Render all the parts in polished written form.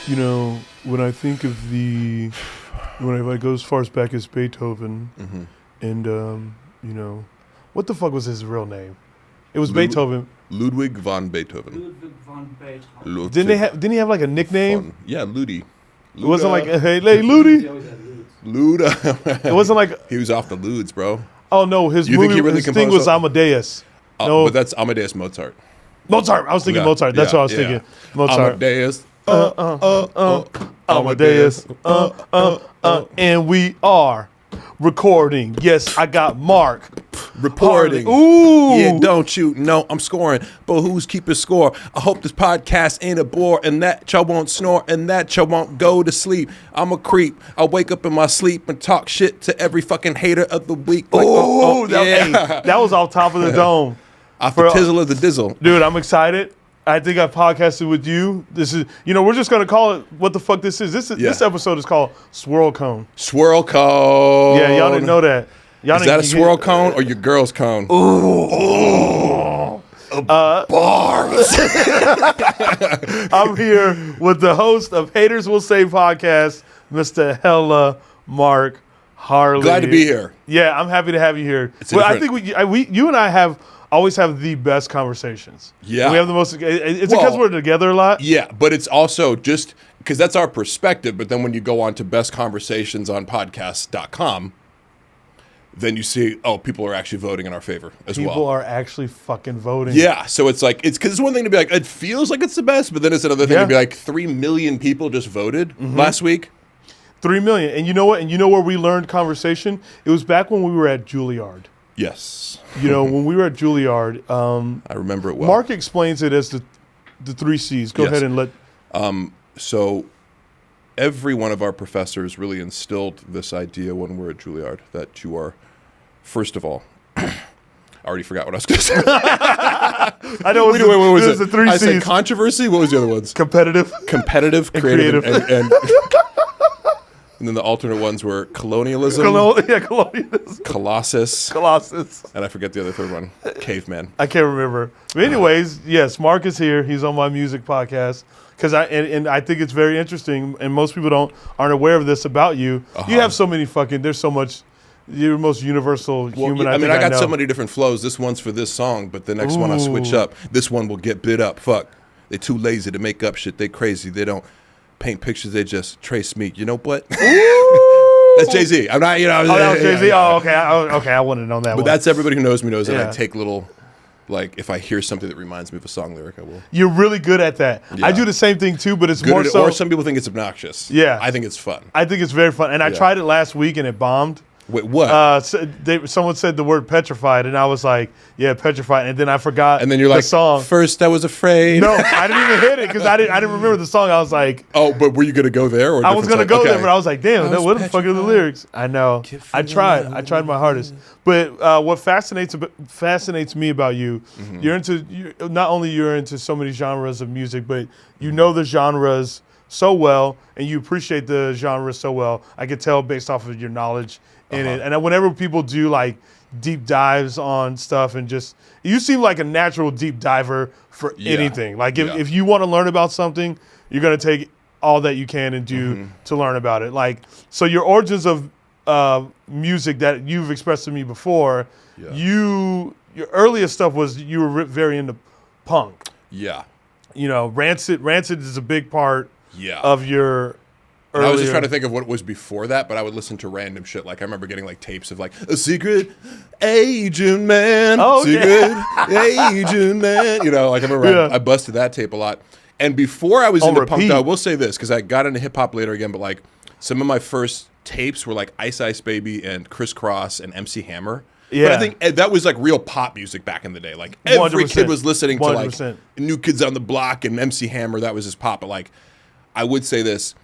You know, when I think of when I go as far as back as Beethoven, and you know, what the fuck was his real name? It was Beethoven. Ludwig von Beethoven. Ludwig von Beethoven. Didn't he have like a nickname? Yeah, Ludi. It wasn't like hey Ludi. He always had Ludes. Luda. It wasn't like He was off the Ludes, bro. oh no, his You movie think he really his thing was composed Amadeus. No, But that's Amadeus Mozart. Mozart. I was thinking Yeah, Mozart. That's yeah, what I was yeah. thinking. Mozart. Amadeus. Amadeus. And we are recording. Yes, I got Mark. Reporting. Harley. Ooh. Yeah, don't you know I'm scoring, but who's keeping score? I hope this podcast ain't a bore, and that y'all won't snore, and that y'all won't go to sleep. I'm a creep. I wake up in my sleep and talk shit to every fucking hater of the week. Like, That was off top of the dome. Off the tizzle of the dizzle. Dude, I'm excited. I think I podcasted with you. This is, we're just going to call it what the fuck this is. This episode is called Swirl Cone. Swirl cone. Yeah, y'all didn't know that. Is that a swirl cone or your girl's cone? Bars. I'm here with the host of Haters Will Say podcast, Mr. Hella Mark Harley. Glad to be here. Yeah, I'm happy to have you here. I think you and I always have the best conversations. Yeah. We have the most, it's because we're together a lot. Yeah, but it's also just because that's our perspective. But then when you go on to Best Conversations on podcast.com, then you see, people are actually voting in our favor as well. People are actually fucking voting. Yeah, so it's like, because it's one thing to be like, it feels like it's the best, but then it's another thing to be like, 3 million people just voted last week. 3 million. And you know what? And you know where we learned conversation? It was back when we were at Juilliard. Yes. When we were at Juilliard. I remember it well. Mark explains it as the 3 C's. Go ahead and let. So every one of our professors really instilled this idea when we're at Juilliard, that you are, first of all, I already forgot what I was going to say. I know Wait, what was it? The 3 C's. I said controversy. What was the other ones? Competitive, creative, and and then the alternate ones were colonialism. Colonialism. Colossus. Colossus. And I forget the other third one. Caveman. I can't remember. But anyways, yes, Mark is here. He's on my music podcast. Because I think it's very interesting, and most people aren't aware of this about you. You have so many there's so much. You're the most universal human. I got so many different flows. This one's for this song, but the next one I switch up. This one will get bit up. Fuck, they too lazy to make up shit. They crazy. They don't paint pictures. They just trace me. You know what? That's Jay-Z. I'm not. that was Jay-Z. Oh, okay. Okay, I wanted to know that. But that's everybody who knows me knows that Yeah. I take little. Like, if I hear something that reminds me of a song lyric, I will. You're really good at that. Yeah. I do the same thing too, but it's Good more at it, so. or some people think it's obnoxious. Yeah. I think it's fun. I think it's very fun, and I tried it last week and it bombed. Wait, what? Someone said the word petrified, and I was like, "Yeah, petrified," and then I forgot. And then you're like, the song. First, I was afraid. No, I didn't even hit it because I didn't remember the song. I was like, oh, but were you gonna go there? Or I was gonna go there, but I was like, damn, I was what the fuck are the lyrics? I know. I tried my hardest. But what fascinates me about you, you're not only you're into so many genres of music, but you know the genres so well, and you appreciate the genres so well. I could tell based off of your knowledge in it. And whenever people do like deep dives on stuff, and just you seem like a natural deep diver for anything. Like if you want to learn about something, you're gonna take all that you can and do to learn about it. Like, so your origins of music that you've expressed to me before, your earliest stuff was you were very into punk. Yeah. Rancid is a big part Yeah. of your I was just trying to think of what was before that, but I would listen to random shit. Like, I remember getting like tapes of like a secret Asian man, secret Asian man. Like I remember I busted that tape a lot. And before I was into punk, though, I will say this because I got into hip hop later again. But like some of my first tapes were like Ice Ice Baby and Criss Cross and MC Hammer. Yeah. But I think that was like real pop music back in the day. Like every 100%. Kid was listening to 100%. like New Kids on the Block and MC Hammer. That was his pop. But like, I would say this.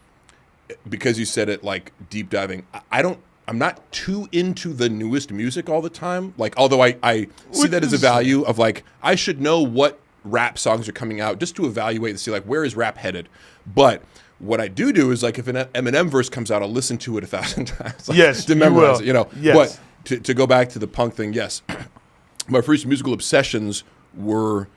Because you said it, like deep diving, I'm not too into the newest music all the time. Like, although I see that as a value of like, I should know what rap songs are coming out just to evaluate and see like, where is rap headed? But what I do is like, if an Eminem verse comes out, I'll listen to it 1,000 times. Like, yes, to memorize it, Yes. But to go back to the punk thing, yes. My first musical obsessions were,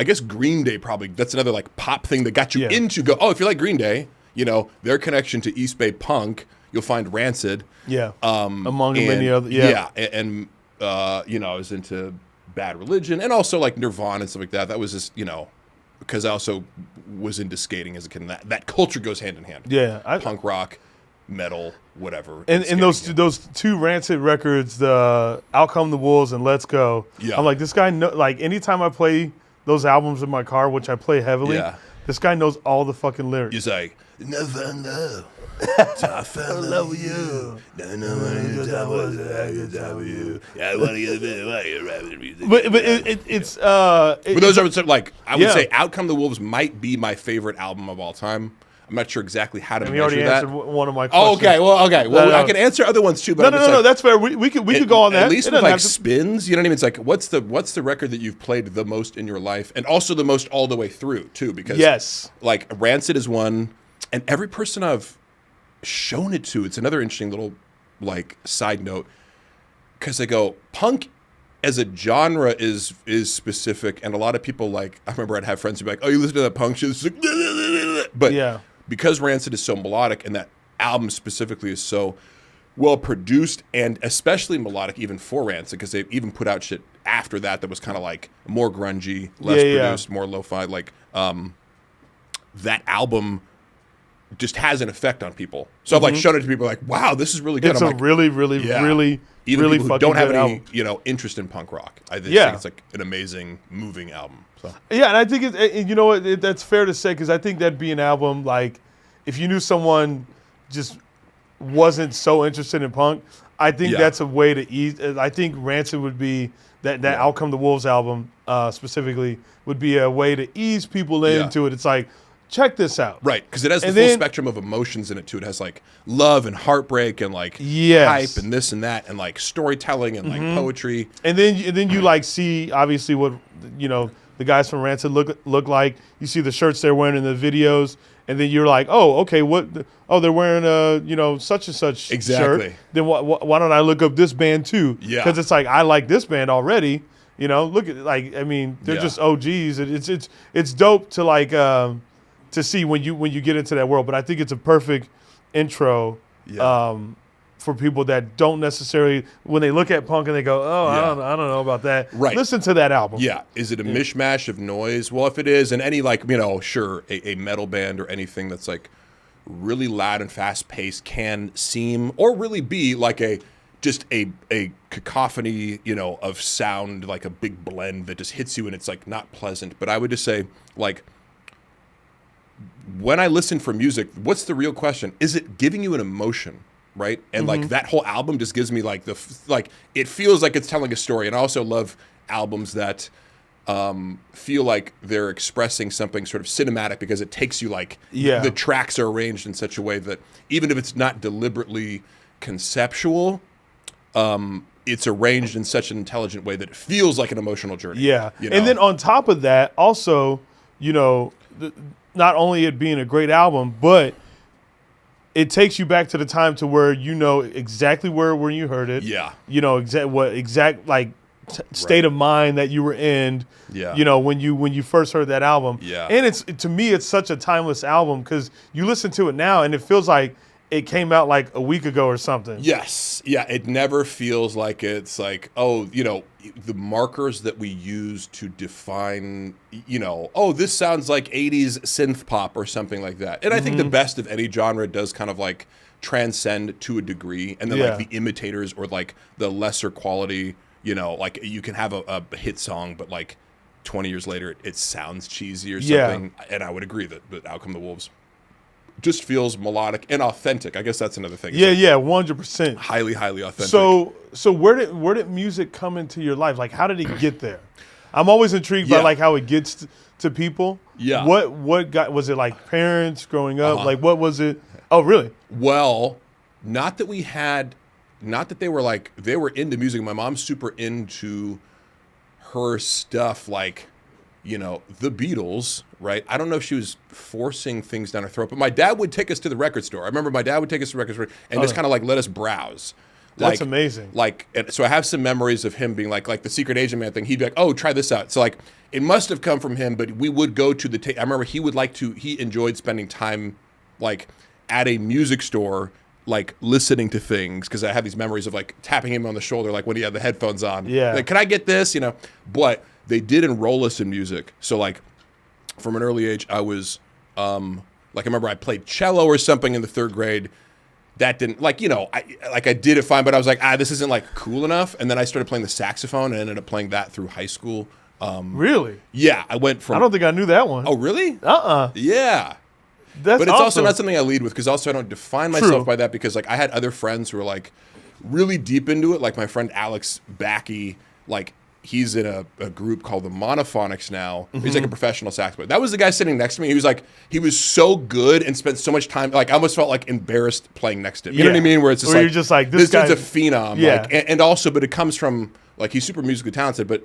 I guess Green Day probably, that's another like pop thing that got you into go, oh, if you like Green Day, you know, their connection to East Bay punk, you'll find Rancid. Yeah. Among many other. Yeah. And you know, I was into Bad Religion and also like Nirvana and stuff like that. That was just, you know, because I also was into skating as a kid. And that culture goes hand in hand. Yeah. Punk rock, metal, whatever. And those two Rancid records, the Out Come the Wolves and Let's Go. Yeah. I'm like, this guy, like anytime I play those albums in my car, which I play heavily, this guy knows all the fucking lyrics. He's like, never know. I fell in love with you. Don't know what you you. I want to get a bit of your rapping music. But those are like, I would say Outcome the Wolves might be my favorite album of all time. I'm not sure exactly how to measure that. We already answered one of my questions. Oh, okay. Well, I can answer other ones too. But no, that's fair. We could go on that. At least with like spins, you know what I mean? It's like, what's the record that you've played the most in your life, and also the most all the way through too? Because like Rancid is one, and every person I've shown it to, it's another interesting little like side note, because they go, punk as a genre is specific, and a lot of people like, I remember I'd have friends who'd be like, oh, you listen to that punk shit? It's like, but because Rancid is so melodic, and that album specifically is so well produced, and especially melodic even for Rancid, because they even put out shit after that was kind of like more grungy, less produced, more lo-fi, like that album just has an effect on people. So I've like shown it to people like, wow, this is really good. It's really even really people who don't have any album. You know, interest in punk rock. I think it's like an amazing, moving album. So. Yeah, and I think you know what, that's fair to say, because I think that'd be an album like if you knew someone just wasn't so interested in punk. I think that's a way to ease. I think Rancid would be that Out Come the Wolves album specifically would be a way to ease people into it. It's like, check this out. Right, because it has the full spectrum of emotions in it, too. It has, like, love and heartbreak and, like, hype and this and that and, like, storytelling and, like, poetry. And then you, like, see, obviously, what, you know, the guys from Rancid look like. You see the shirts they're wearing in the videos. And then you're like, oh, okay, they're wearing a, you know, such and such shirt. Then why don't I look up this band, too? Yeah. Because it's like, I like this band already. You know, look at, like, I mean, they're just OGs. It's dope to, like, to see when you get into that world. But I think it's a perfect intro for people that don't necessarily, when they look at punk and they go, oh, I don't know about that. Right. Listen to that album. Yeah. Is it a mishmash of noise? Well, if it is, and any like, you know, sure, a metal band or anything that's like really loud and fast paced can seem or really be like just a cacophony, you know, of sound, like a big blend that just hits you and it's like not pleasant. But I would just say, like, when I listen for music, what's the real question? Is it giving you an emotion, right? And like that whole album just gives me like it feels like it's telling a story. And I also love albums that feel like they're expressing something sort of cinematic, because it takes you like the tracks are arranged in such a way that even if it's not deliberately conceptual, it's arranged in such an intelligent way that it feels like an emotional journey. Yeah. You know? And then on top of that, also, you know, not only it being a great album, but it takes you back to the time to where you know exactly where you heard it. Yeah. You know exact like state of mind that you were in. Yeah. You know, when you first heard that album. Yeah. And to me it's such a timeless album, because you listen to it now and it feels like it came out like a week ago or something. Yes. Yeah. It never feels like it's like, oh, you know, the markers that we use to define, you know, oh, this sounds like 80s synth pop or something like that. And I think the best of any genre does kind of like transcend to a degree. And then like the imitators or like the lesser quality, you know, like you can have a hit song, but like 20 years later, it sounds cheesy or something. Yeah. And I would agree that Out Come the Wolves just feels melodic and authentic. I guess that's another thing. Yeah, 100%. Highly, highly authentic. So where did music come into your life? Like, how did it get there? I'm always intrigued by like how it gets to people. Yeah. What was it like parents growing up? Like, what was it? Oh, really? Well, not that they were into music. My mom's super into her stuff, like, you know, the Beatles, right? I don't know if she was forcing things down her throat, but my dad would take us to the record store. I remember my dad would take us to the record store and just kind of like let us browse. That's amazing. So I have some memories of him being like the secret agent man thing. He'd be like, oh, try this out. So like it must have come from him, but we would go to I remember he enjoyed spending time like at a music store, like listening to things, because I have these memories of like tapping him on the shoulder, like when he had the headphones on. Yeah. Like, can I get this? You know, but they did enroll us in music. So like from an early age, I was like, I remember I played cello or something in the 3rd grade. That didn't, like, you know, I did it fine, but I was like, this isn't like cool enough. And then I started playing the saxophone and ended up playing that through high school. Really? Yeah, I went from. I don't think I knew that one. Oh, really? But Yeah. But it's awesome. also not something I lead with, because also I don't define myself by that, because like I had other friends who were like really deep into it. Like my friend Alex Backey, like he's in a group called the Monophonics now. He's like a professional sax player. That was the guy sitting next to me. He was so good and spent so much time. Like I almost felt like embarrassed playing next to him. You know what I mean? Where it's just you're just like, this guy, dude's a phenom. Yeah. Like, and also, but it comes from like, he's super musically talented, but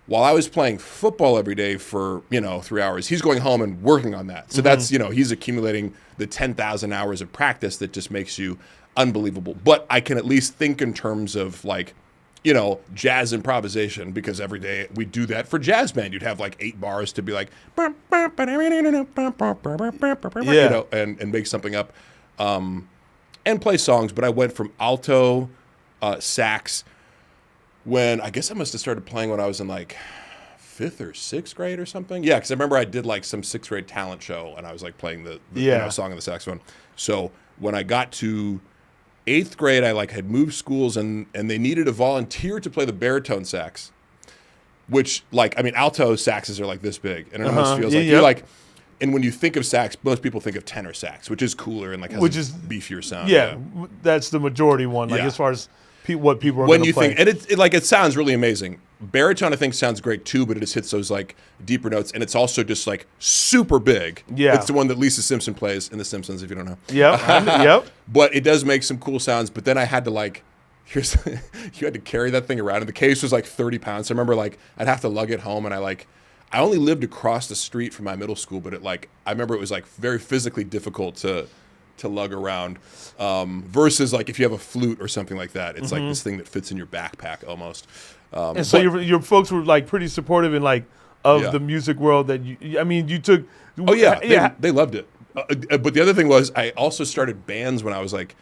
while I was playing football every day for, 3 hours, he's going home and working on that. So that's, he's accumulating the 10,000 hours of practice that just makes you unbelievable. But I can at least think in terms of like, jazz improvisation, because every day we do that for jazz band. You'd have like 8 bars to be like, and make something up and play songs. But I went from alto, sax, when I guess I must have started playing when I was in like 5th or 6th grade or something. Yeah, because I remember I did like some 6th grade talent show and I was like playing the song on the saxophone. So when I got to 8th grade, I like had moved schools and they needed a volunteer to play the baritone sax, which like, I mean, alto saxes are like this big, and it almost feels like you're like, and when you think of sax, most people think of tenor sax, which is cooler and like has a beefier sound. Yeah, that's the majority one. Like as far as what people are when you play. Think, and it sounds really amazing. Baritone I think sounds great too, but it just hits those like deeper notes, and it's also just like super big. Yeah, it's the one that Lisa Simpson plays in The Simpsons, if you don't know. Yep. But it does make some cool sounds. But then I had to like, you had to carry that thing around, and the case was like 30 pounds. So I remember like I'd have to lug it home, and I only lived across the street from my middle school, but I remember it was like very physically difficult to lug around, versus like if you have a flute or something like that, it's like this thing that fits in your backpack almost. And so your folks were like pretty supportive in like of the music world that you took. Oh yeah, they loved it. But the other thing was I also started bands when I was like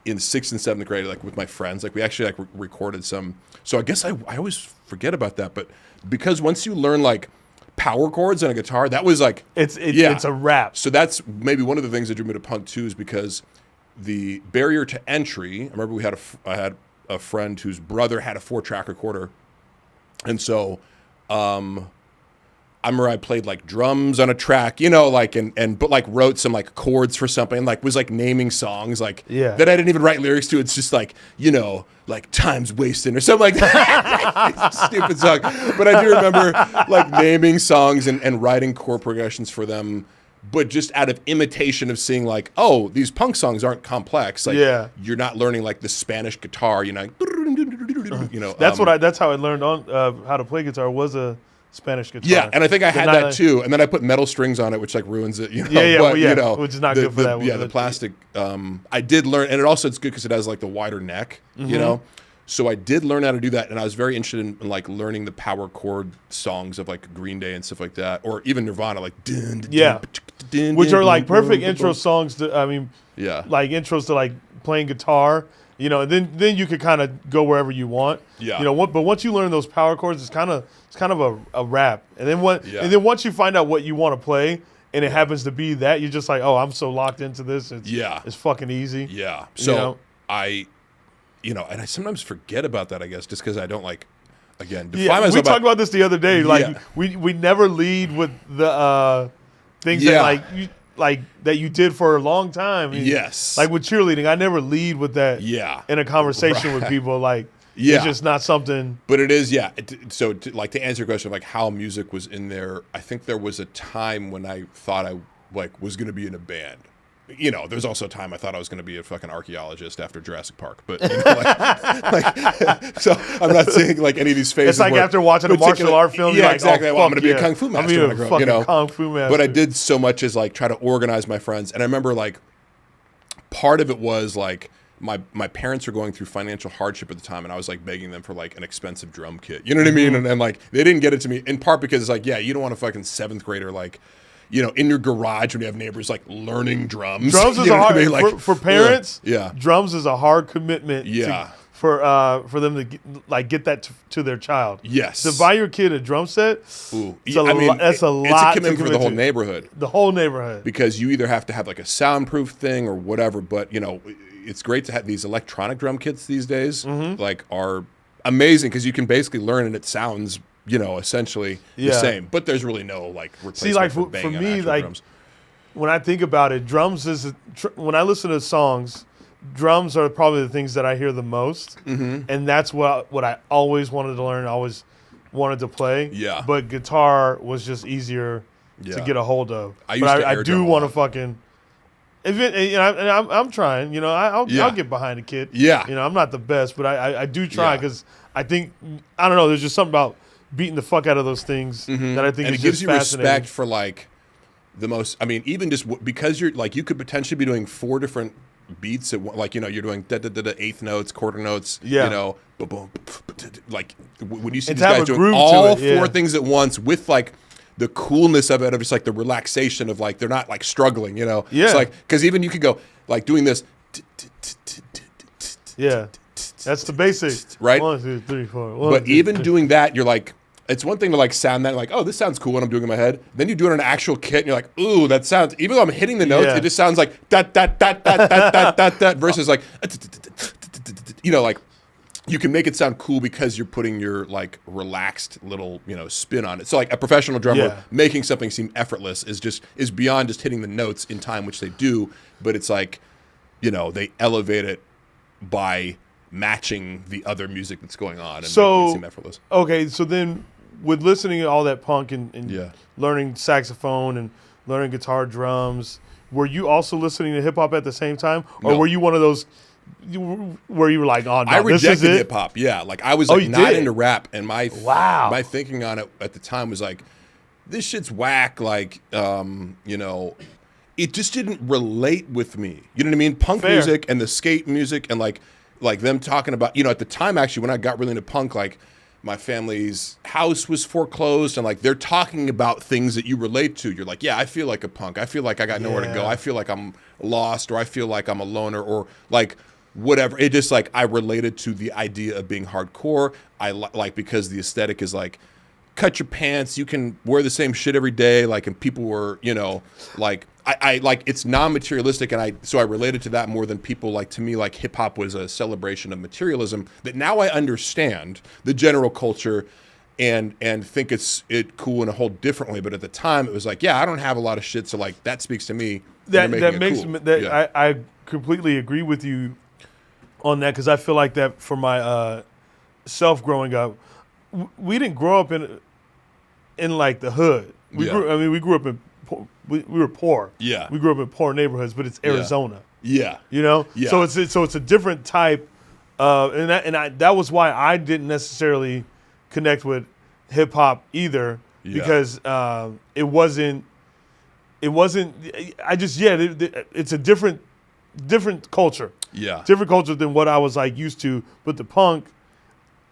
in 6th and 7th grade, like with my friends. Like we actually like recorded some. So I guess I always forget about that, but because once you learn like power chords on a guitar, that was like it's a wrap. So that's maybe one of the things that drew me to punk too, is because the barrier to entry. I remember I had a friend whose brother had a 4-track recorder, and so I remember I played like drums on a track, but like wrote some like chords for something, and like was like naming songs like that I didn't even write lyrics to. It's just like, like Time's Wasting or something like that. Stupid song. But I do remember like naming songs and writing chord progressions for them, but just out of imitation of seeing like, oh, these punk songs aren't complex. Like you're not learning like the Spanish guitar, That's how I learned on how to play guitar, was a Spanish guitar. Yeah, and I think I had that too, and then I put metal strings on it, which like ruins it. Which is not good for that. Yeah, the plastic. I did learn, and it's good because it has like the wider neck, So I did learn how to do that, and I was very interested in like learning the power chord songs of like Green Day and stuff like that, or even Nirvana, like which are like perfect intro songs to. Like intros to like playing guitar. And then you could kind of go wherever you want. Yeah. But once you learn those power chords, it's kind of a wrap. And then once you find out what you want to play, and it happens to be that, you're just like, oh, I'm so locked into this. It's fucking easy. Yeah. So and I sometimes forget about that, I guess, just because I don't define myself. We talked about this the other day. Like we never lead with the things that like that you did for a long time. Yes. Like with cheerleading, I never lead with that. Yeah. In a conversation with people, it's just not something. But it is, So to answer your question of like how music was in there, I think there was a time when I thought I was going to be in a band. There's also a time I thought I was going to be a fucking archaeologist after Jurassic Park, but so I'm not saying like any of these phases. It's like after watching a martial art film, yeah, exactly. Well, I'm going to be a kung fu master when I grow up. Kung fu master. But I did so much as like try to organize my friends, and I remember like part of it was like my parents were going through financial hardship at the time, and I was like begging them for like an expensive drum kit. You know what I mean? And like they didn't get it to me in part because it's like, yeah, you don't want a fucking 7th grader like, you know, in your garage when you have neighbors like learning drums. Drums is you know a hard I mean? Like, for parents. Yeah. Drums is a hard commitment. Yeah. For them to get that to their child. Yes. To buy your kid a drum set. Ooh. That's I mean, it's a lot. It's a commitment for the whole neighborhood. The whole neighborhood. Because you either have to have like a soundproof thing or whatever, but you know, it's great to have these electronic drum kits these days. Like are amazing because you can basically learn and it sounds, you know, essentially the same. But there's really no like replacement like for for banging me, on like drums. when I think about it, drums is when I listen to songs, drums are probably the things that I hear the most, and that's what I always wanted to learn, always wanted to play. Yeah. But guitar was just easier to get a hold of. I do want to fucking. I'm trying. You know, I'll get behind a kid. Yeah. You know, I'm not the best, but I do try because I think I don't know. There's just something about beating the fuck out of those things that I think and is it gives just you fascinating. respect for like the most. I mean, even just because you're like you could potentially be doing 4 different beats at like you know you're doing eighth notes, quarter notes. You know, boom, like when you see these guys doing all 4 things at once with like the coolness of it, of just like the relaxation of like they're not like struggling. You know, it's like because even you could go like doing this. Yeah, that's the basics, right? 1, 2, 3, 4. But even doing that, you're like. It's one thing to like sound that like, oh, this sounds cool when I'm doing it in my head. Then you do it on an actual kit and you're like, ooh, that sounds, even though I'm hitting the notes, it just sounds like that versus like, you know, like you can make it sound cool because you're putting your like relaxed little, you know, spin on it. So like a professional drummer making something seem effortless is beyond just hitting the notes in time, which they do, but it's like, you know, they elevate it by matching the other music that's going on and making it seem effortless. Okay, so then with listening to all that punk and learning saxophone and learning guitar, drums, were you also listening to hip hop at the same time, or were you one of those where you were like, "Oh no, I this is rejected it"? hip hop. Yeah, like I was like not into rap, and my thinking on it at the time was like, "This shit's whack." Like, you know, it just didn't relate with me. You know what I mean? Punk music and the skate music and like them talking about, you know, at the time actually when I got really into punk, like. My family's house was foreclosed and like they're talking about things that you relate to. You're like, yeah, I feel like a punk. I feel like I got nowhere to go. I feel like I'm lost, or I feel like I'm a loner, or like whatever. It just like I related to the idea of being hardcore. I like because the aesthetic is like cut your pants. You can wear the same shit every day. Like, and people were, you know, like I like it's non-materialistic, and so I related to that more than people like. To me, like hip hop was a celebration of materialism that now I understand the general culture and think it cool in a whole different way. But at the time, it was like, yeah, I don't have a lot of shit, so like that speaks to me. I completely agree with you on that, because I feel like that for my self growing up, we didn't grow up in like the hood. We grew up in. We were poor. Yeah. We grew up in poor neighborhoods, but it's Arizona. Yeah. You know? Yeah. So it's a different type of, that was why I didn't necessarily connect with hip hop either, because it wasn't it's a different culture. Yeah. Different culture than what I was like used to, but the punk,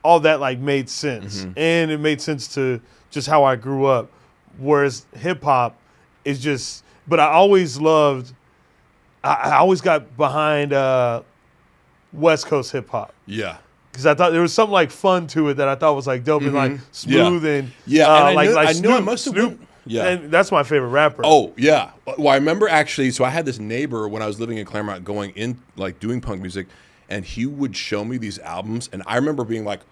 all that like made sense. And it made sense to just how I grew up. Whereas hip hop is just, but I always loved, I always got behind West Coast hip hop. Yeah. Because I thought there was something like fun to it that I thought was like dope and like smooth and and I knew I must have Snoop. Yeah. And that's my favorite rapper. Oh, yeah. Well, I remember actually, so I had this neighbor when I was living in Claremont going in, like doing punk music, and he would show me these albums, and I remember being like,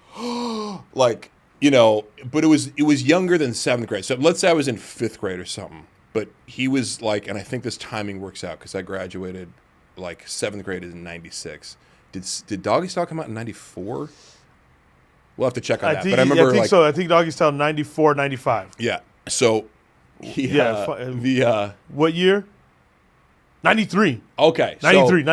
like, you know, but it was younger than 7th grade. So let's say I was in 5th grade or something. But he was like, and I think this timing works out because I graduated like 7th grade in 96. Did Doggy Style come out in 94? We'll have to check on that. But I remember think so. I think Doggy Style 94, 95. Yeah. So what year? 93. Okay. 93.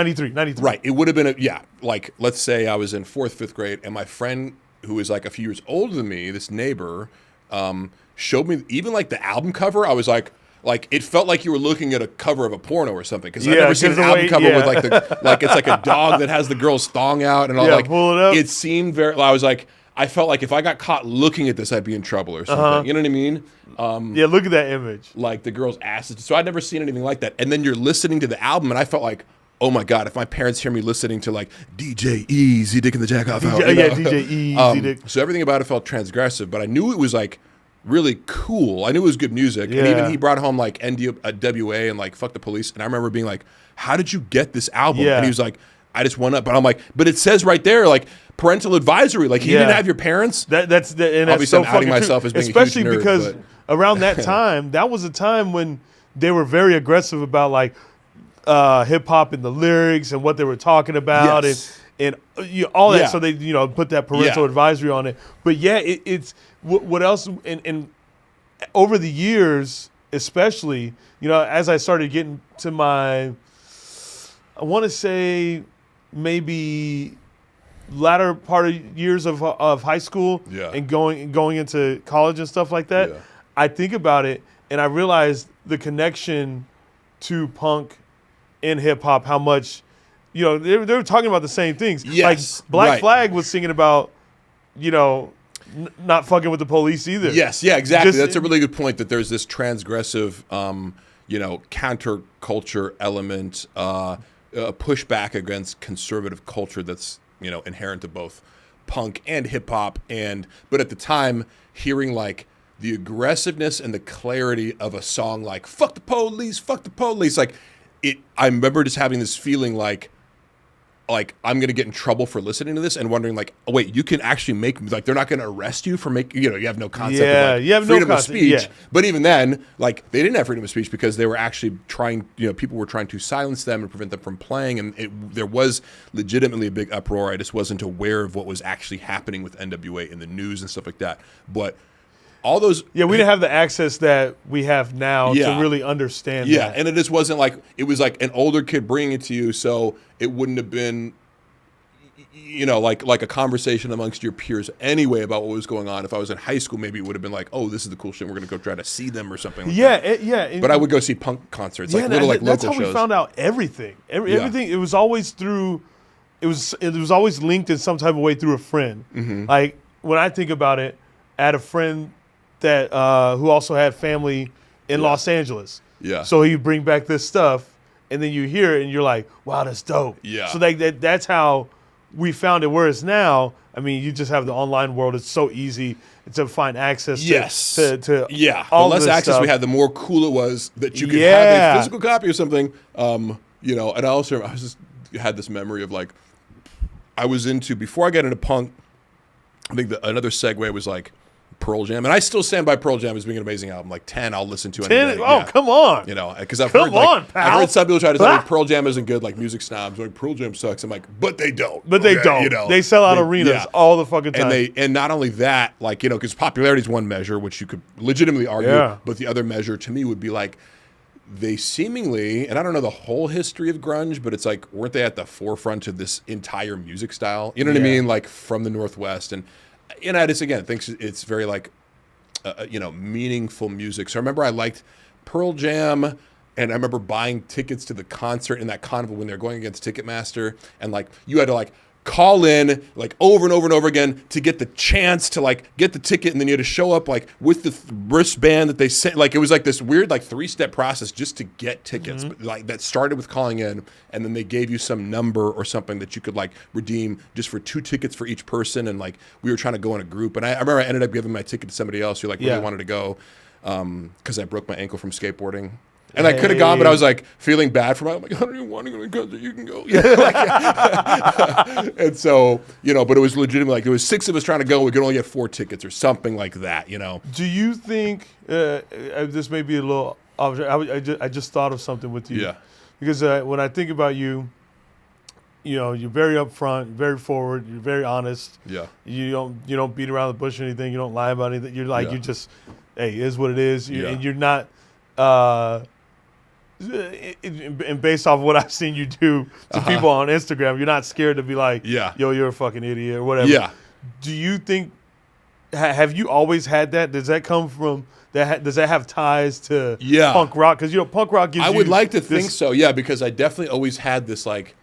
Right. It would have been like let's say I was in 4th, 5th grade, and my friend who was like a few years older than me, this neighbor, showed me even like the album cover. I was like, like it felt like you were looking at a cover of a porno or something, because I've never seen an album cover with like the like it's like a dog that has the girl's thong out and all like pull it up. It seemed very. I was like, I felt like if I got caught looking at this, I'd be in trouble or something. You know what I mean? Yeah, look at that image. Like the girl's ass. So I'd never seen anything like that. And then you're listening to the album, and I felt like, oh my God, if my parents hear me listening to like DJ Easy Dick and the Jack Off Hour. DJ Easy Dick. So everything about it felt transgressive, but I knew it was like really cool. I knew it was good music. And even he brought home like NWA and like Fuck the Police. And I remember being like, how did you get this album? And he was like, I just went up. But I'm like, but it says right there, like, parental advisory. Like, he didn't have your parents. That's obviously so I'm outing myself true. as being especially a huge nerd, because around that time, that was a time when they were very aggressive about like hip hop and the lyrics and what they were talking about and all that. So they put that parental advisory on it. But it's what else? And over the years, especially as I started getting to my, I want to say maybe latter part of years of high school and going into college and stuff like that, I think about it and I realized the connection to punk and hip hop, how much, they were talking about the same things. Yes, like Black Flag was singing about, not fucking with the police either. Yes, yeah, exactly. That's a really good point, that there's this transgressive, counterculture element, pushback against conservative culture that's inherent to both punk and hip hop. But at the time, hearing like the aggressiveness and the clarity of a song like "Fuck the Police," like I remember just having this feeling like I'm gonna get in trouble for listening to this, and wondering like, oh, wait, you can actually make, like, they're not gonna arrest you for making, you have no concept of like, you have freedom no of speech. But even then, like, they didn't have freedom of speech because they were actually trying, people were trying to silence them and prevent them from playing, and there was legitimately a big uproar. I just wasn't aware of what was actually happening with NWA in the news and stuff like that. But all those, we didn't have the access that we have now to really understand that. And it just wasn't like, it was like an older kid bringing it to you, so it wouldn't have been, like a conversation amongst your peers anyway about what was going on. If I was in high school, maybe it would have been like, oh, this is the cool shit, we're going to go try to see them or something like that. But I would go see punk concerts, like little like that's local shows. That's how we found out everything. Everything, it was always through, it was always linked in some type of way through a friend. Mm-hmm. Like, when I think about it, I had a friend that who also had family in Los Angeles. Yeah. So he'd bring back this stuff, and then you hear it, and you're like, wow, that's dope. Yeah. So that's how we found it. Whereas now, I mean, you just have the online world. It's so easy to find access to all the less this access stuff. we had, the more cool it was that you could have a physical copy or something. And I also had this memory of like, I was into, before I got into punk, I think another segue was like Pearl Jam, and I still stand by Pearl Jam as being an amazing album. Like 10, I'll listen to any day. Oh, come on! Because I've heard some people try to tell me Pearl Jam isn't good, like music snobs, like Pearl Jam sucks. I'm like, but they don't. But they don't. They sell out arenas all the fucking time. And not only that, like because popularity is one measure, which you could legitimately argue, but the other measure to me would be like, they seemingly, and I don't know the whole history of grunge, but it's like, weren't they at the forefront of this entire music style? You know what I mean? Like from the Northwest. And I just, again, think it's very like, meaningful music. So I remember I liked Pearl Jam, and I remember buying tickets to the concert in that carnival when they were going against Ticketmaster. And like, you had to like call in like over and over and over again to get the chance to like get the ticket, and then you had to show up like with the wristband that they sent. Like, it was like this weird like 3-step process just to get tickets. But like, that started with calling in, and then they gave you some number or something that you could like redeem just for 2 tickets for each person. And like, we were trying to go in a group, and I remember I ended up giving my ticket to somebody else who like really wanted to go because I broke my ankle from skateboarding. And I could have gone, but I was like feeling bad for my. I'm like, I don't even want to go to the concert. You can go. And so, but it was legitimately like there was 6 of us trying to go. We could only get 4 tickets or something like that. Do you think this may be a little? I just thought of something with you. Yeah. Because when I think about you, you're very upfront, very forward, you're very honest. Yeah. You don't beat around the bush or anything. You don't lie about anything. You're like you just, hey, it is what it is. And you're not. And based off of what I've seen you do to people on Instagram, you're not scared to be like, yo, you're a fucking idiot or whatever. Yeah. Do you think, have you always had that? Does that come from does that have ties to Yeah. punk rock? Because punk rock gives I you would like to this- think so, yeah, because I definitely always had this like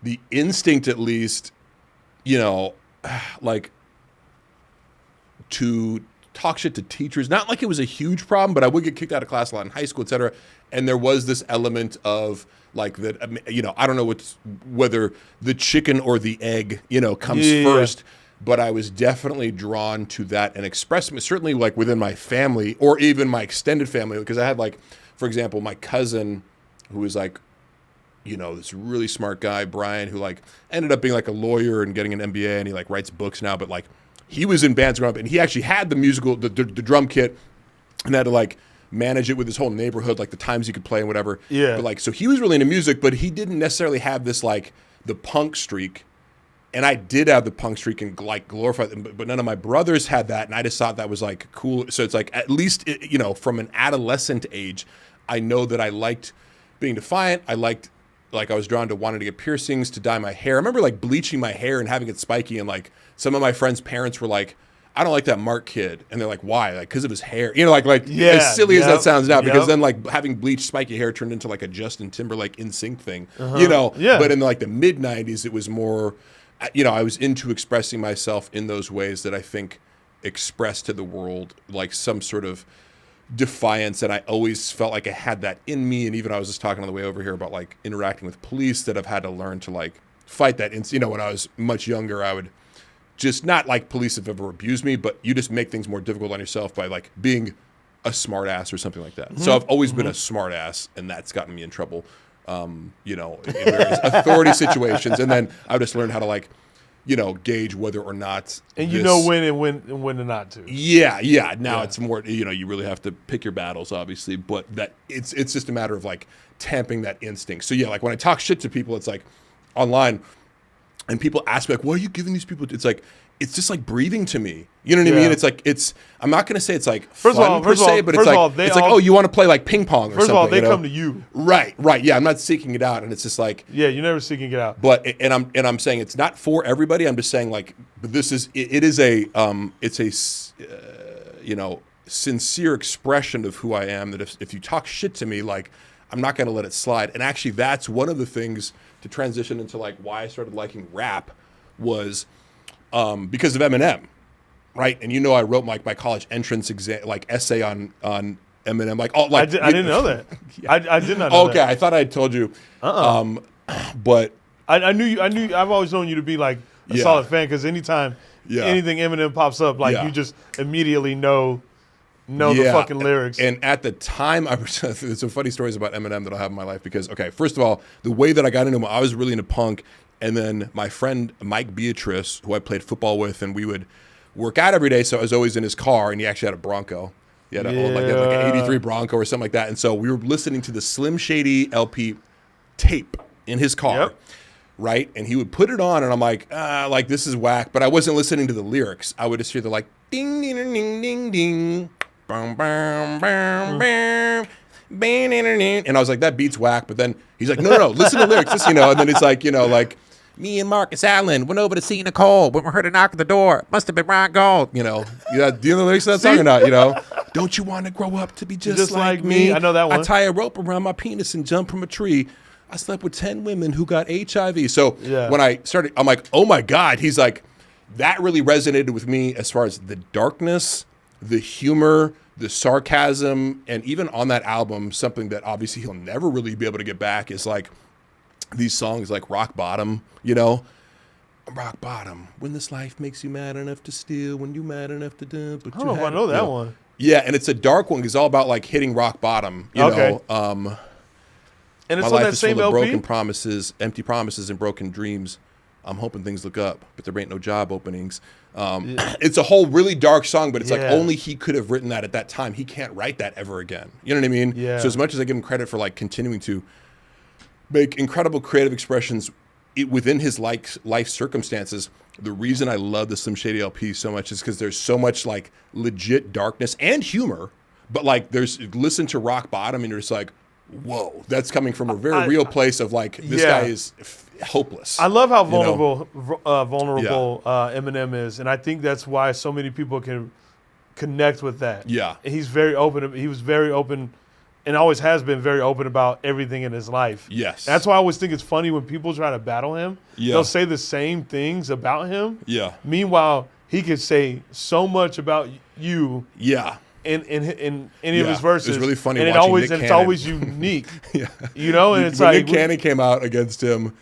the instinct, at least, like to talk shit to teachers. Not like it was a huge problem, but I would get kicked out of class a lot in high school, et cetera. And there was this element of like that, I don't know whether the chicken or the egg, comes first. But I was definitely drawn to that and expressing it, certainly like within my family or even my extended family, because I had like, for example, my cousin who was like, this really smart guy, Brian, who like ended up being like a lawyer and getting an MBA, and he like writes books now, but like he was in bands growing up, and he actually had the drum kit and had to like manage it with his whole neighborhood, like the times he could play and whatever. Yeah. But like, so he was really into music, but he didn't necessarily have this like the punk streak. And I did have the punk streak and like glorify them, but none of my brothers had that, and I just thought that was like cool. So it's like at least from an adolescent age, I know that I liked being defiant. I liked I was drawn to wanting to get piercings, to dye my hair. I remember like bleaching my hair and having it spiky, and like some of my friends' parents were like, "I don't like that Mark kid," and they're like, "Why?" Like because of his hair, as silly as that sounds now. Because then like having bleached spiky hair turned into like a Justin Timberlake NSYNC thing, Yeah. But in like the mid '90s, it was more. I was into expressing myself in those ways that I think express to the world like some sort of defiance, and I always felt like I had that in me. And even I was just talking on the way over here about like interacting with police, that I've had to learn to like fight that. And when I was much younger, I would just not like police have ever abused me, but you just make things more difficult on yourself by like being a smart ass or something like that. Mm-hmm. So I've always been a smart ass, and that's gotten me in trouble. In various authority situations, and then I just learned how to like, gauge whether or not. And when to not to. Yeah. Now it's more, you really have to pick your battles, obviously, but that it's just a matter of like tamping that instinct. So yeah, like when I talk shit to people, it's like online, and people ask me like, "What are you giving these people?" It's like, it's just like breathing to me. You know what I mean? It's like I'm not going to say it's like fun per se, but it's like, oh, you want to play like ping pong or something. First of all, they come to you. Right. Yeah, I'm not seeking it out, and it's just like you're never seeking it out. But I'm saying it's not for everybody. I'm just saying like this is it's a sincere expression of who I am. That if you talk shit to me, like I'm not going to let it slide. And actually, that's one of the things to transition into like why I started liking rap was. Because of Eminem, right? And I wrote like my college entrance exam, like essay on Eminem, like all like I didn't know that. I did not know that. Okay, I thought I had told you. But I knew you. I've always known you to be like a solid fan, because anytime anything Eminem pops up, like you just immediately know the fucking lyrics. And at the time, there's some funny stories about Eminem that I'll have in my life because, okay, first of all, the way that I got into him, I was really into punk. And then my friend Mike Beatrice, who I played football with, and we would work out every day. So I was always in his car, and he actually had a Bronco. He had, he had like an 83 Bronco or something like that. And so we were listening to the Slim Shady LP tape in his car, right? And he would put it on, and I'm like this is whack. But I wasn't listening to the lyrics. I would just hear the like ding, ding, ding, ding, ding, bam, bam, bam, bam. And I was like, that beat's whack. But then he's like, no, listen to the lyrics. Just, and then it's like, like, me and Marcus Allen went over to see Nicole when we heard a knock at the door. Must have been Ron Gold. Do you know the lyrics to that song or not? Don't you want to grow up to be just like me? I know that one. I tie a rope around my penis and jump from a tree. I slept with 10 women who got HIV. So when I started, I'm like, oh my God. He's like, that really resonated with me as far as the darkness, the humor, the sarcasm, and even on that album, something that obviously he'll never really be able to get back is like these songs like Rock Bottom, Rock Bottom, when this life makes you mad enough to steal, when you mad enough to do. But I don't know if I know that one. Yeah, and it's a dark one. It's all about like hitting rock bottom, you know. And it's my on life that is same full of LP? broken promises, empty promises, and broken dreams. I'm hoping things look up, but there ain't no job openings. It's a whole really dark song, but it's like only he could have written that at that time. He can't write that ever again. You know what I mean? Yeah. So as much as I give him credit for like continuing to make incredible creative expressions within his life circumstances, the reason I love the Slim Shady LP so much is because there's so much like legit darkness and humor, but like listen to Rock Bottom and you're just like, whoa, that's coming from a very real place of like, this guy is hopeless. I love how vulnerable Eminem is, and I think that's why so many people can connect with that. Yeah. And he's very open. He was very open and always has been very open about everything in his life. Yes. That's why I always think it's funny when people try to battle him. Yeah. They'll say the same things about him. Yeah. Meanwhile, he could say so much about you. Yeah. In any of his verses. It's really funny and watching Nick it's Cannon. always unique. Yeah. You know, and it's when like Nick Cannon came out against him,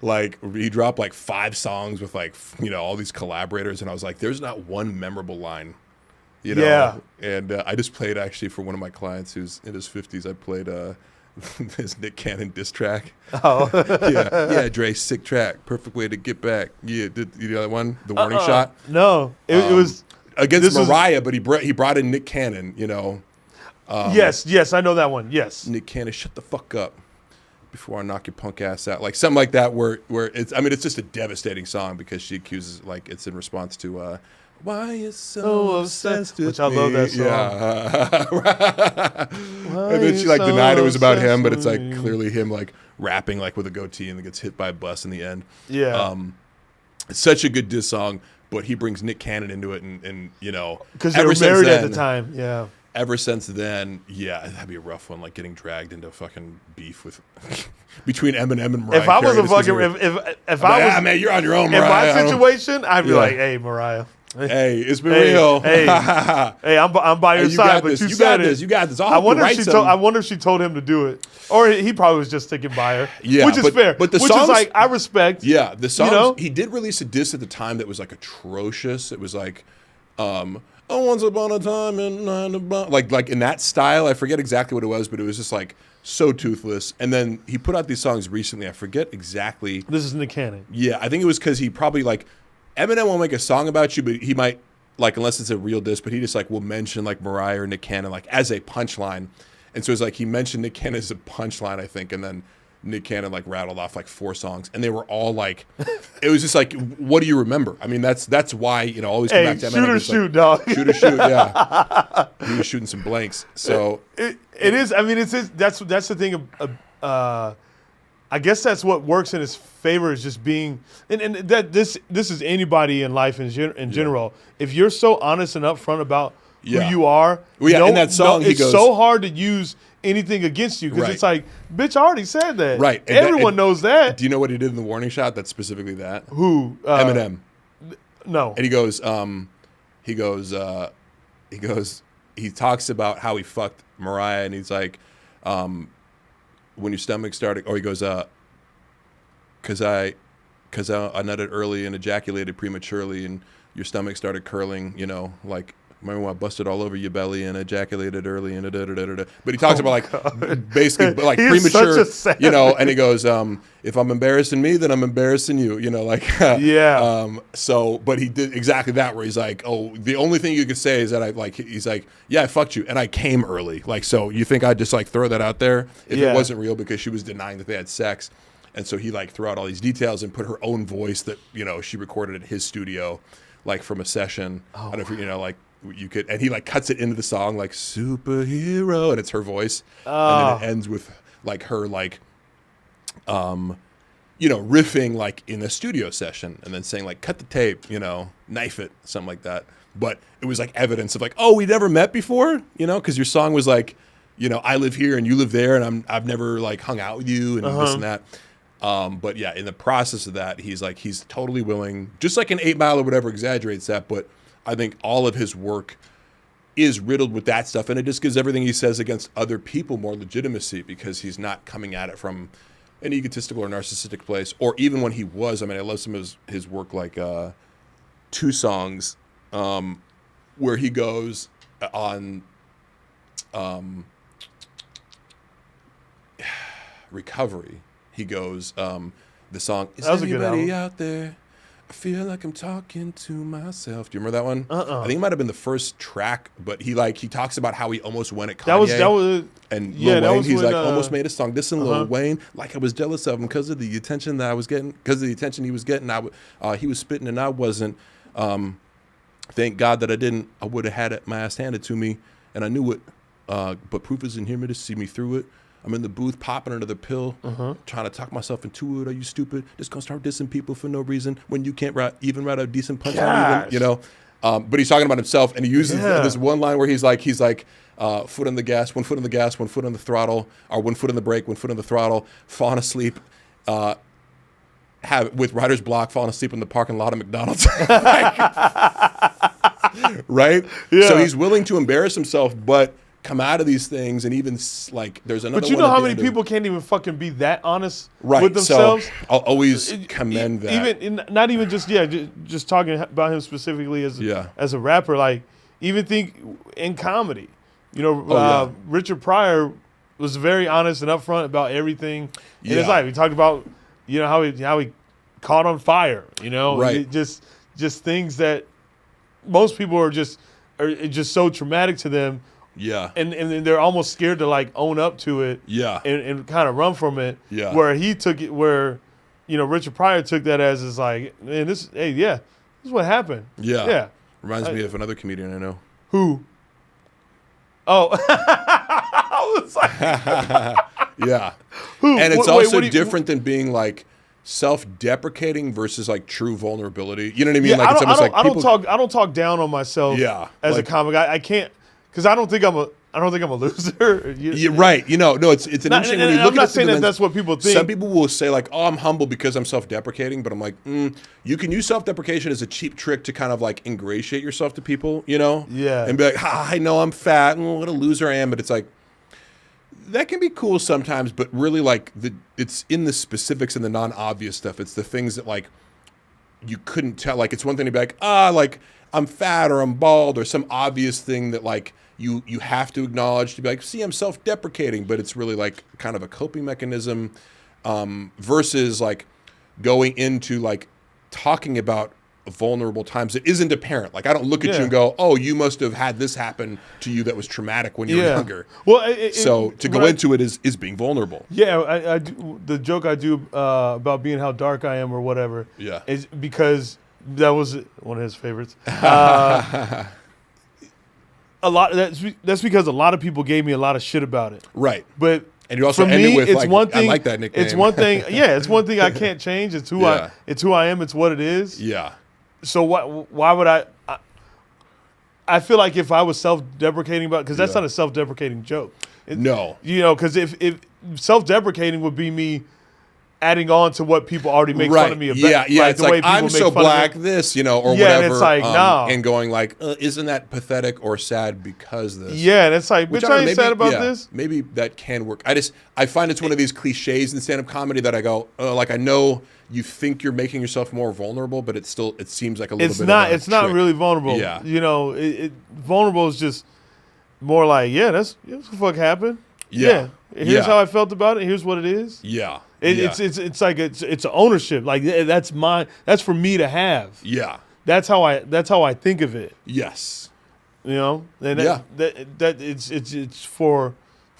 like he dropped like 5 songs with like all these collaborators, and I was like, there's not one memorable line. You know? Yeah. And I just played actually for one of my clients who's in his 50s. I played this Nick Cannon diss track. Oh. yeah, Dre, sick track, perfect way to get back. Yeah, you know that one, the warning shot. No, it was against Mariah, but he brought in Nick Cannon. Yes, I know that one. Yes, Nick Cannon, shut the fuck up before I knock your punk ass out. Like something like that, where it's. I mean, it's just a devastating song because she accuses, like, it's in response to why you so obsessed with which I love that song. Yeah. And then she like denied it was about him, but it's like clearly him like rapping like with a goatee and then gets hit by a bus in the end. Yeah. It's such a good diss song, but he brings Nick Cannon into it, and because they were married at the time. Yeah. Ever since then, yeah, that'd be a rough one, like getting dragged into fucking beef with between Eminem and Mariah. If I was Carey, a fucking if I was man, you're on your own, in Mariah. my situation, I'd be like, hey, Mariah. Hey, it's been real. Hey, I'm by your side, but you said it. You got this. I wonder if she told him to do it, or he probably was just sticking by her. Yeah, which is fair. But the which songs, is like I respect. Yeah, the songs. He did release a diss at the time that was like atrocious. It was like, oh, once upon a time in like in that style. I forget exactly what it was, but it was just like so toothless. And then he put out these songs recently. I forget exactly. This is Nick Cannon. Yeah, I think it was because he probably like. Eminem won't make a song about you, but he might, like, unless it's a real diss, but he just, like, will mention, like, Mariah or Nick Cannon, like, as a punchline. And so it's like he mentioned Nick Cannon as a punchline, I think, and then Nick Cannon, like, rattled off, like, 4 songs. And they were all, like, it was just like, what do you remember? I mean, that's why, always come back to Eminem. Shoot, dog. Shoot or shoot, yeah. He was shooting some blanks. So. It is, I mean, that's the thing of I guess that's what works in his favor is just being, and that this is anybody in life in general. If you're so honest and upfront about who you are, in that song, it's so hard to use anything against you because it's like, bitch, I already said that. Right. Everyone knows that. Do you know what he did in the warning shot? That's specifically that. Who? Eminem. No. And he talks about how he fucked Mariah, and he's like, when your stomach started, or he goes, because I nutted early and ejaculated prematurely, and your stomach started curling, like, remember when I busted all over your belly and ejaculated early and da-da-da-da-da. But he talks about, like, basically, like, premature, and he goes, if I'm embarrassing me, then I'm embarrassing you, Yeah. So, but he did exactly that, where he's like, oh, the only thing you could say is that he's like, yeah, I fucked you, and I came early. Like, so you think I'd just, like, throw that out there if it wasn't real because she was denying that they had sex? And so he, like, threw out all these details and put her own voice that, she recorded at his studio, like, from a session. I don't know if like, you could, and he, like, cuts it into the song, like, superhero, and it's her voice. And then it ends with, like, her, like, riffing, like, in a studio session, and then saying, like, cut the tape, knife it, something like that. But it was, like, evidence of, like, oh, we never met before, because your song was, like, I live here and you live there, and I've never, like, hung out with you and this and that. But yeah, in the process of that, he's totally willing, just like an 8 Mile or whatever exaggerates that, but I think all of his work is riddled with that stuff, and it just gives everything he says against other people more legitimacy because he's not coming at it from an egotistical or narcissistic place. Or even when he was, I mean, I love some of his work, like 2 songs where he goes on Recovery. He goes, the song, is anybody out there? I feel like I'm talking to myself. Do you remember that one? I think it might have been the first track, but he talks about how he almost went at Kanye. That was and Lil Wayne, he's when, almost made a song. This and Lil Wayne, like I was jealous of him because of the attention that I was getting, because of the attention he was getting. He was spitting and I wasn't. Thank God that I didn't. I would have had my ass handed to me, and I knew it. But proof isn't here to see me through it. I'm in the booth popping another pill, trying to talk myself into it. Are you stupid? Just gonna start dissing people for no reason when you can't even write a decent punchline, But he's talking about himself, and he uses this one line where he's like, foot on the gas, 1 foot on the gas, 1 foot on the throttle, or 1 foot on the brake, 1 foot on the throttle, falling asleep, with writer's block, falling asleep in the parking lot of McDonald's. Right? Yeah. So he's willing to embarrass himself, but come out of these things, and even like there's another. But you one know how many people can't even fucking be that honest right. with themselves? So I'll always commend that. Even not even just talking about him specifically as a rapper. Like even think in comedy, you know, Richard Pryor was very honest and upfront about everything in his life. He talked about how he caught on fire. You know, right? Just things that most people are just so traumatic to them. Yeah. And they're almost scared to like own up to it. Yeah. And kind of run from it. Yeah. Where he took it, Richard Pryor took that as is like, man, this is what happened. Yeah. Yeah. Reminds me of another comedian I know. Who? Oh. I was like, yeah. Who? And it's also different than being like self-deprecating versus like true vulnerability. You know what I mean? Yeah, like it's almost like I don't talk down on myself as a comic. I can't. Because I don't think I'm a loser. You're right. No, it's an interesting. When you look I'm not saying that's what people think. Some people will say like, "Oh, I'm humble because I'm self-deprecating," but I'm like, you can use self-deprecation as a cheap trick to kind of like ingratiate yourself to people, Yeah. and be like, I know I'm fat, and what a loser I am. But it's like that can be cool sometimes, but really like it's in the specifics and the non-obvious stuff. It's the things that like you couldn't tell. Like it's one thing to be like, like I'm fat or I'm bald or some obvious thing that like you have to acknowledge to be like, see, I'm self-deprecating, but it's really like kind of a coping mechanism versus like going into like talking about vulnerable times that isn't apparent. Like I don't look at you and go, oh, you must have had this happen to you that was traumatic when you were younger. Well, so to go into it is being vulnerable. Yeah, I do, the joke I do about being how dark I am or whatever is because that was one of his favorites. That's because a lot of people gave me a lot of shit about it. Right. But and you also for end me, it with it's like, one thing, I like that nickname. It's one thing. Yeah, it's one thing I can't change. It's who I am. It's what it is. Yeah. So why would I feel like if I was self-deprecating about, because that's not a self-deprecating joke. No. Because if self-deprecating would be me adding on to what people already make fun of me about. Yeah, like it's the way like, people I'm make so fun black, of this, or whatever. And it's like, no. And going like, isn't that pathetic or sad because this? Yeah, and it's like, bitch, I ain't sad about this. Maybe that can work. I find it's one of these cliches in stand-up comedy that I go, like I know you think you're making yourself more vulnerable, but it seems like a little bit of a It's not trick. really vulnerable. Yeah. Vulnerable is just more like, that's what the fuck happened. Yeah. Here's how I felt about it. Here's what it is. Yeah. It's like it's an ownership. Like that's mine. That's for me to have. Yeah. That's how I think of it. Yes. And that it's for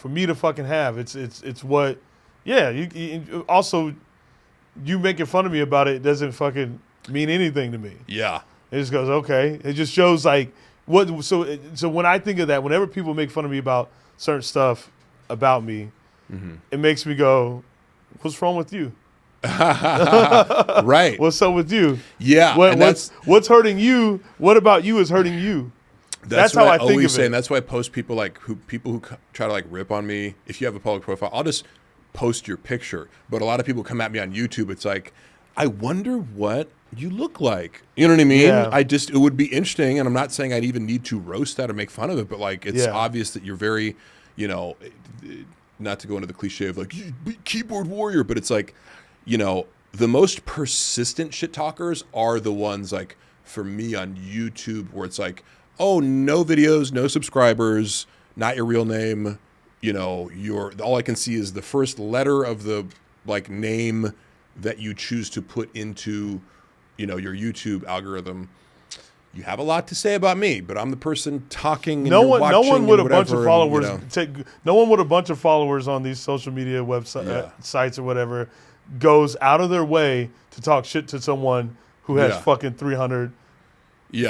me to fucking have. It's what. Yeah. You also you making fun of me about it doesn't fucking mean anything to me. Yeah. It just goes okay. It just shows like what. So when I think of that, whenever people make fun of me about certain stuff about me, it makes me go, what's wrong with you? Right. What's up with you? Yeah. What's hurting you? What about you is hurting you? That's how I think of it. And that's why I post people who try to like rip on me. If you have a public profile, I'll just post your picture. But a lot of people come at me on YouTube. It's like, I wonder what you look like. You know what I mean? Yeah. It would be interesting. And I'm not saying I'd even need to roast that or make fun of it, but like, it's obvious that you're very, not to go into the cliche of like keyboard warrior, but it's like, the most persistent shit talkers are the ones like for me on YouTube where it's like, oh, no videos, no subscribers, not your real name. All I can see is the first letter of the like name that you choose to put into, your YouTube algorithm. You have a lot to say about me, but I'm the person talking. And no one with a bunch of followers. No one with a bunch of followers on these social media website sites or whatever goes out of their way to talk shit to someone who has fucking 300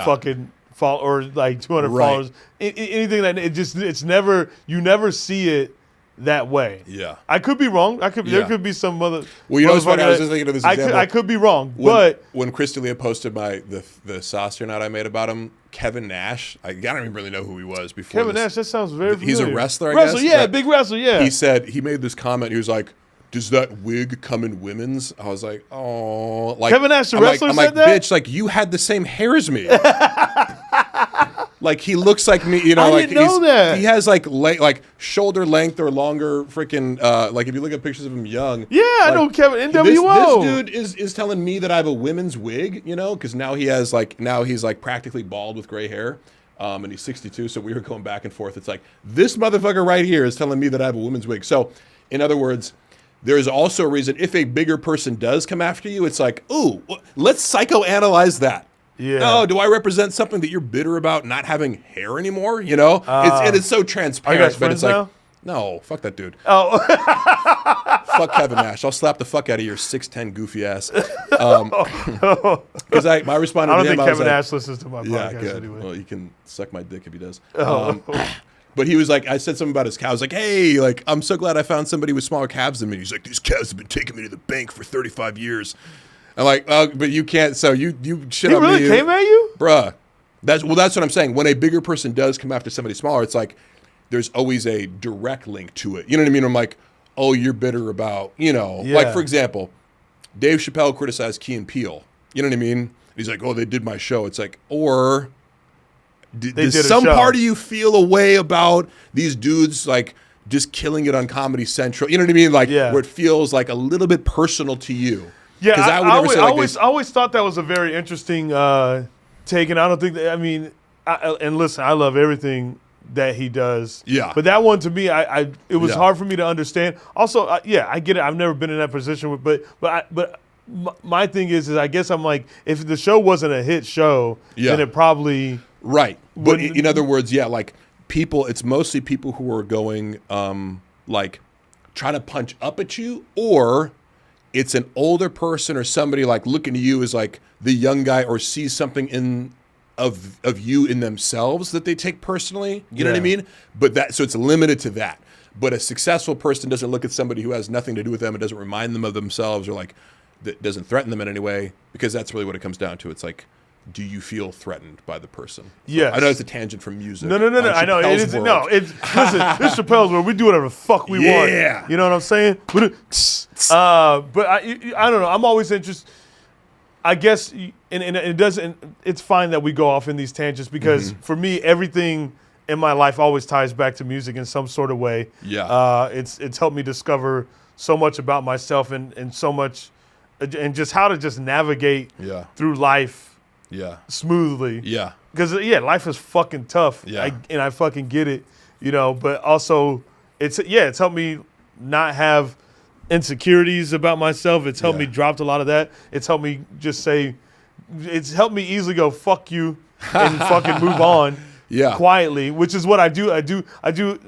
fucking or like 200 followers. Anything that you never see it that way. Yeah. I could be wrong. There could be some other. Well, you know what's funny? I was just thinking of this example. I could be wrong, but when Crystalia posted the saucer I made about him, Kevin Nash, I don't even really know who he was before. Kevin Nash, that sounds very familiar. He's a wrestler, I guess. Yeah, big wrestler, yeah. He said, he made this comment, he was like, does that wig come in women's? I was like, oh. Like, Kevin Nash, the wrestler, said that? Bitch, like, you had the same hair as me. Like, he looks like me, you know. I didn't know that. He has, like shoulder length or longer freaking, like, if you look at pictures of him young. Yeah, I know Kevin, NWO. This dude is telling me that I have a women's wig, you know, because now he's, like, practically bald with gray hair. And he's 62, so we were going back and forth. It's like, this motherfucker right here is telling me that I have a women's wig. So, in other words, there is also a reason if a bigger person does come after you, it's like, ooh, let's psychoanalyze that. Yeah. Oh, do I represent something that you're bitter about not having hair anymore? You know? It's so transparent. Are you guys but it's friends like, now? no, fuck that dude. Oh. Fuck Kevin Nash. I'll slap the fuck out of your 6'10" goofy ass. Because my response to him, I don't think Kevin Nash listens to my podcast yeah, good. anyway. Well, you can suck my dick if he does. Oh. But he was like, I said something about his calves. Like, hey, like, I'm so glad I found somebody with smaller calves than me. He's like, these calves have been taking me to the bank for 35 years. I'm like, but you can't. So you shit on me. He really came at you? Bruh. That's what I'm saying. When a bigger person does come after somebody smaller, it's like there's always a direct link to it. You know what I mean? I'm like, oh, you're bitter about, you know. Yeah. Like, for example, Dave Shapel criticized Key and Peele. You know what I mean? He's like, oh, they did my show. It's like, or does some part of you feel a way about these dudes, like, just killing it on Comedy Central? You know what I mean? Like, where it feels like a little bit personal to you. Yeah, I always thought that was a very interesting take, and I don't think that, I mean, and listen, I love everything that he does. Yeah. But that one, to me, it was hard for me to understand. Also, I get it. I've never been in that position, but my thing is I guess I'm like, if the show wasn't a hit show, then it probably right. But in other words, like it's mostly people who are going like trying to punch up at you, or it's an older person or somebody like looking to you as like the young guy, or sees something of you in themselves that they take personally. You know what I mean? But so it's limited to that. But a successful person doesn't look at somebody who has nothing to do with them. It doesn't remind them of themselves, or like that doesn't threaten them in any way, because that's really what it comes down to. It's like, do you feel threatened by the person? Yes. I know it's a tangent from music. No. I know. It is. No, it's listen. This Chappelle's world. We do whatever the fuck we want. Yeah. You know what I'm saying? But I don't know. I'm always interested. I guess, and it doesn't. It's fine that we go off in these tangents, because for me, everything in my life always ties back to music in some sort of way. Yeah. It's helped me discover so much about myself, and so much, and just how to just navigate through life. Yeah. Smoothly. Yeah. Because life is fucking tough. Yeah. And I fucking get it, you know. But also, it's helped me not have insecurities about myself. It's helped me drop a lot of that. It's helped me just say, it's helped me easily go fuck you and fucking move on. Yeah. Quietly, which is what I do. I do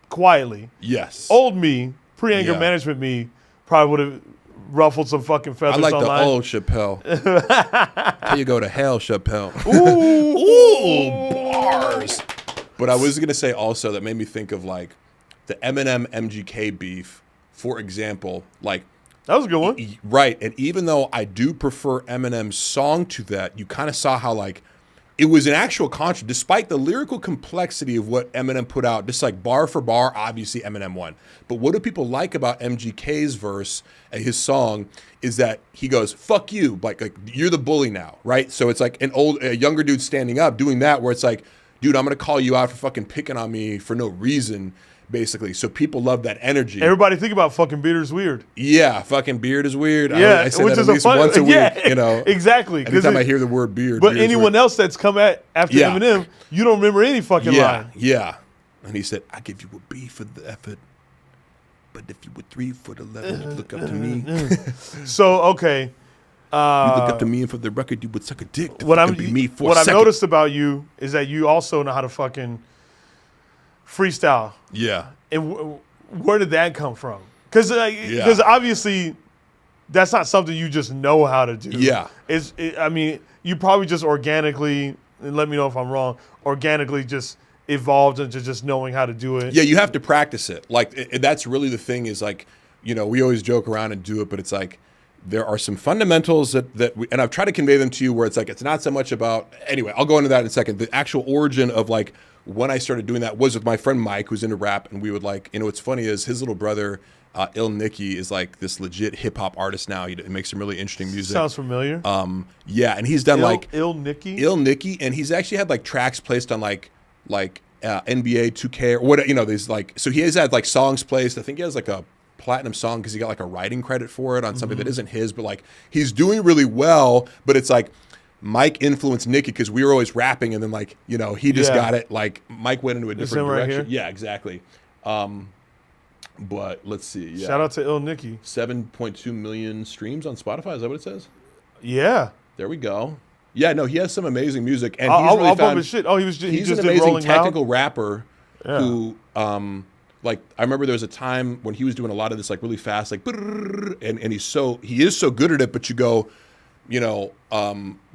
quietly. Yes. Old me, pre-anger management me, probably would have ruffled some fucking feathers. I like online. the old Shapel. Till you go to hell, Shapel. Ooh, bars. But I was gonna say also that made me think of like the Eminem MGK beef, for example. Like, that was a good one. Right, and even though I do prefer Eminem's song to that, you kind of saw how like it was an actual contrast, despite the lyrical complexity of what Eminem put out, just like bar for bar, obviously Eminem won. But what do people like about MGK's verse, his song, is that he goes, fuck you, like you're the bully now, right? So it's like a younger dude standing up doing that, where it's like, dude, I'm going to call you out for fucking picking on me for no reason, basically. So people love that energy. Everybody think about fucking beard is weird. Yeah, fucking beard is weird. Yeah, I say which that is at least once a week, you know. Exactly. Anytime I hear the word beard. But anyone else that's come after Eminem, you don't remember any fucking line. Yeah. And he said, I give you a B for the effort, but if you were 3 for the 11, look up to me. So, okay. You look up to me, and for the record, you would suck a dick to be me for a second. What I've noticed about you is that you also know how to fucking freestyle. Yeah. And where did that come from? Because obviously that's not something you just know how to do. Yeah. I mean, you probably just organically, and let me know if I'm wrong, organically just, evolved into just knowing how to do it. Yeah, you have to practice it. Like that's really the thing is like, you know, we always joke around and do it, but it's like there are some fundamentals that we, and I've tried to convey them to you where it's like it's not so much about. Anyway, I'll go into that in a second. The actual origin of like when I started doing that was with my friend Mike, who's into rap, and we would like, you know, what's funny is his little brother, Il Nicky, is like this legit hip hop artist now. He makes some really interesting music. Sounds familiar. Yeah, and he's done like Il Nicky, and he's actually had like tracks placed on like NBA 2K or what, you know, there's like, so he has had like songs placed. I think he has like a platinum song because he got like a writing credit for it on something that isn't his, but like he's doing really well. But it's like Mike influenced Nicky because we were always rapping, and then like, you know, he just got it. Like Mike went into a different direction. Right, yeah, exactly. But let's see. Yeah. Shout out to Il Nicky. 7.2 million streams on Spotify. Is that what it says? Yeah. There we go. Yeah, no, he has some amazing music, and I'll really bump his shit. Oh, he's just an amazing rolling technical loud rapper who, like, I remember there was a time when he was doing a lot of this like really fast, like, and he is so good at it. But you go, you know,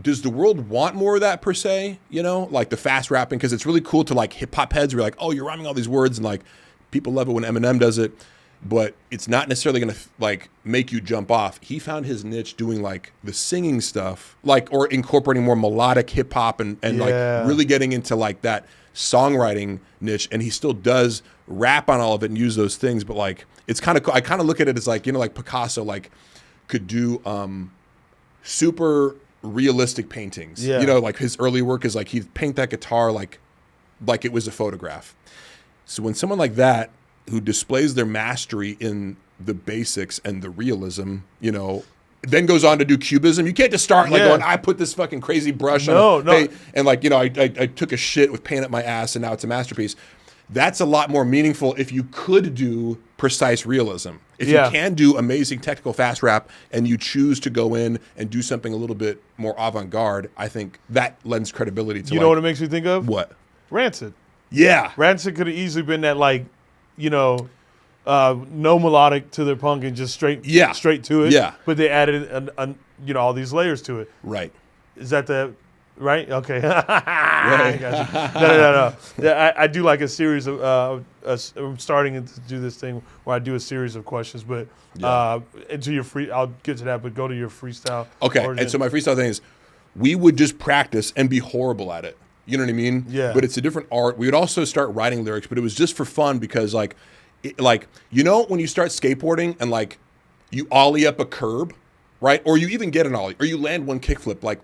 does the world want more of that per se? You know, like the fast rapping, because it's really cool to like hip hop heads. We're like, oh, you're rhyming all these words, and like people love it when Eminem does it. But it's not necessarily going to like make you jump off. He found his niche doing like the singing stuff, like, or incorporating more melodic hip hop and like really getting into like that songwriting niche. And he still does rap on all of it and use those things. But like, it's kind of cool. I kind of look at it as like, you know, like Picasso, like could do super realistic paintings. You know, like his early work is like he'd paint that guitar like it was a photograph. So when someone like that, who displays their mastery in the basics and the realism, you know, then goes on to do cubism. You can't just start like going, I put this fucking crazy brush on paint, and like, you know, I took a shit with paint up my ass and now it's a masterpiece. That's a lot more meaningful if you could do precise realism. If you can do amazing technical fast rap and you choose to go in and do something a little bit more avant-garde, I think that lends credibility to. You know what it makes me think of? What? Rancid. Yeah. Rancid could have easily been that like, you know, no melodic to their punk and just straight to it. Yeah. But they added, you know, all these layers to it. Right. Is that the right? Okay. I got you. No. Yeah, I do like a series of. I'm starting to do this thing where I do a series of questions, but into your free. I'll get to that, but go to your freestyle. Okay. Origin. And so my freestyle thing is, we would just practice and be horrible at it. You know what I mean? Yeah. But it's a different art. We would also start writing lyrics, but it was just for fun because, like, you know, when you start skateboarding and like you ollie up a curb, right? Or you even get an ollie, or you land one kickflip. Like,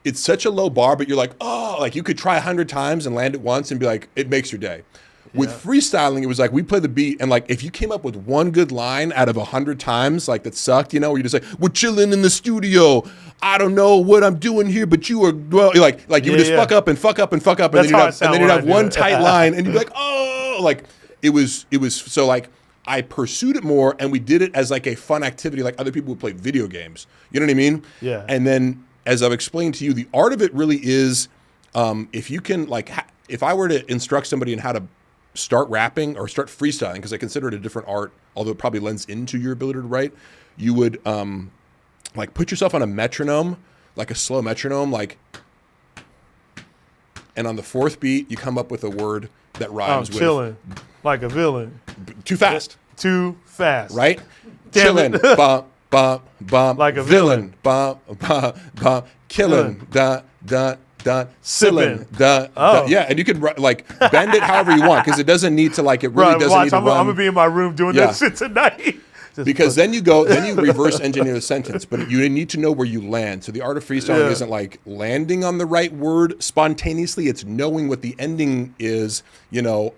it's such a low bar, but you're like, oh, like you could try 100 times and land it once and be like, it makes your day. With freestyling, it was like we play the beat, and like if you came up with one good line out of 100 times, like that sucked, you know, where you just like, we're chilling in the studio. I don't know what I'm doing here, but you are like you would just fuck up, and then you'd have one tight line, and you'd be like, oh, like it was so like I pursued it more, and we did it as like a fun activity, like other people would play video games. You know what I mean? Yeah. And then as I've explained to you, the art of it really is, if you can like, if I were to instruct somebody in how to start rapping or start freestyling, because I consider it a different art, although it probably lends into your ability to write, you would like put yourself on a metronome, like a slow metronome, like, and on the fourth beat, you come up with a word that rhymes with chilling, like a villain. Too fast. Too fast. Right? Chilling, bump, bump, bump. Like a villain. Bump, bump, bump. Killing, dun, dun, dun. Sipping, dun, dun. Yeah, and you could like bend it however you want, because it doesn't need to like, it really doesn't need to run. I'm going to be in my room doing that shit tonight. Because then you reverse engineer the sentence, but you need to know where you land. So the art of freestyling isn't like landing on the right word spontaneously. It's knowing what the ending is, you know,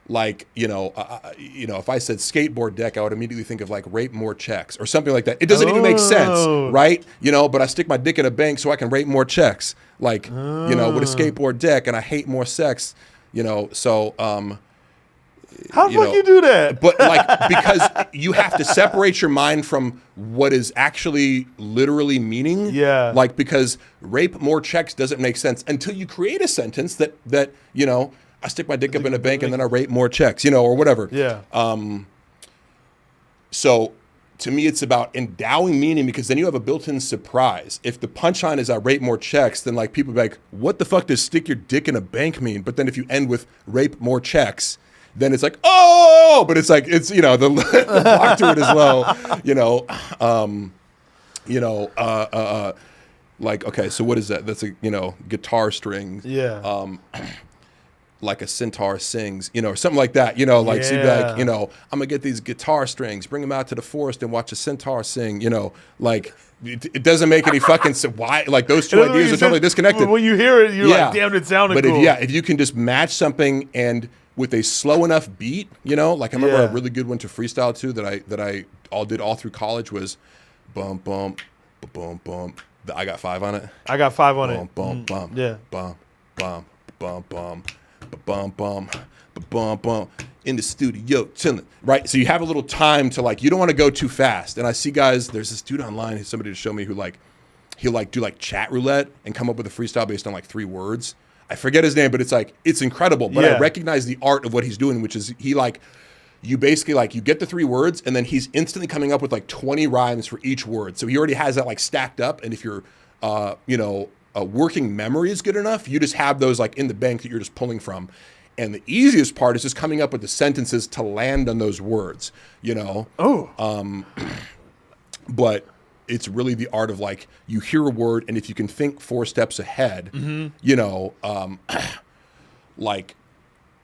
like, you know, if I said skateboard deck, I would immediately think of like rape more checks or something like that. It doesn't even make sense, right? You know, but I stick my dick in a bank so I can rape more checks, like, you know, with a skateboard deck, and I hate more sex, you know, so, how the fuck you do that? But like, because you have to separate your mind from what is actually literally meaning. Yeah. Like, because rape more checks doesn't make sense until you create a sentence that, you know, I stick my dick up in a bank and then I rape more checks, you know, or whatever. Yeah. So to me, it's about endowing meaning, because then you have a built-in surprise. If the punchline is I rape more checks, then like people be like, what the fuck does stick your dick in a bank mean? But then if you end with rape more checks, then it's like, oh, but it's like, it's, you know, the block to it is low, like, okay, so what is that? That's a, you know, guitar strings. Yeah. Like a centaur sings, you know, or something like that, you know, like, so you'd be like, you know, I'm gonna get these guitar strings, bring them out to the forest and watch a centaur sing, you know, like, it doesn't make any fucking sense. Why, like, those two ideas are totally disconnected. When you hear it, you're like, damn, it sounded cool. But if you can just match something and with a slow enough beat, you know, like I remember a really good one to freestyle to that I did all through college was bum, bum, bum, bum. I got 5 on it. I got 5 on it. Bum, bum, yeah. Bum, bum, bum, bum. Bum bum bum bum in the studio chilling, right? So you have a little time to, like, you don't want to go too fast. And I see guys, there's this dude online, somebody to show me, who like he'll like do like chat roulette and come up with a freestyle based on like 3 words. I forget his name, but it's like, it's incredible. But I recognize the art of what he's doing, which is he like, you basically like, you get the 3 words and then he's instantly coming up with like 20 rhymes for each word. So he already has that like stacked up. And if you're working memory is good enough, you just have those like in the bank that you're just pulling from. And the easiest part is just coming up with the sentences to land on those words, you know? But it's really the art of, like, you hear a word, and if you can think 4 steps ahead, you know, like,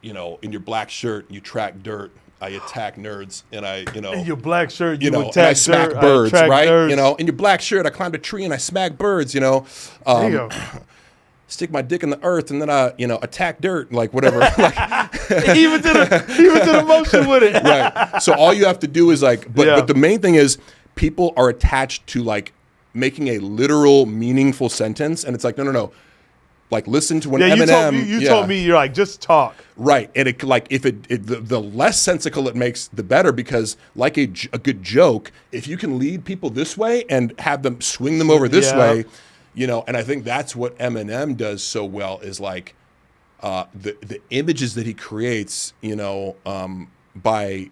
you know, in your black shirt, you track dirt, I attack nerds, and I, you know. In your black shirt, you know, attack and I smack dirt, birds, right? Nerds. You know, in your black shirt, I climbed a tree and I smack birds, you know. There you go. Stick my dick in the earth and then I, you know, attack dirt, like whatever. Like, even to the motion with it. Right. So all you have to do is like, but the main thing is people are attached to like making a literal, meaningful sentence, and it's like, no. Like, listen to when Eminem. You told me, you're like, just talk. Right. And it, like, if the less sensical it makes, the better, because like a good joke, if you can lead people this way and have them swing them over this way, you know, and I think that's what Eminem does so well, is like the images that he creates, you know, by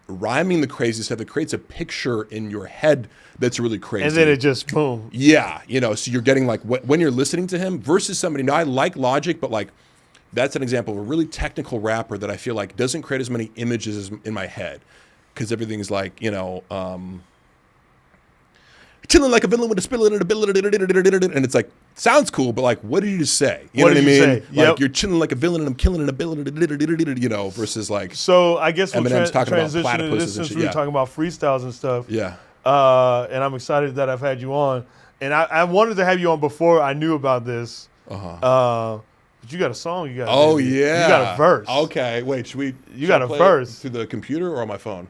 rhyming the crazy stuff, it creates a picture in your head that's really crazy. And then it just boom. Yeah, you know, so you're getting like, when you're listening to him versus somebody, now I like Logic, but like, that's an example of a really technical rapper that I feel like doesn't create as many images as in my head, because everything's like, you know, chilling like a villain with a spill and and it's like, sounds cool, but like, what did you just say? You know what I mean? Like, you're chilling like a villain and I'm killing an ability, you know, versus like. So I guess we'll talking transition about into this, since we were talking about freestyles and stuff. Yeah. And I'm excited that I've had you on. And I wanted to have you on before I knew about this. But you got a song. You got. You got a verse. Okay, wait. Should we? You got a verse through the computer or on my phone?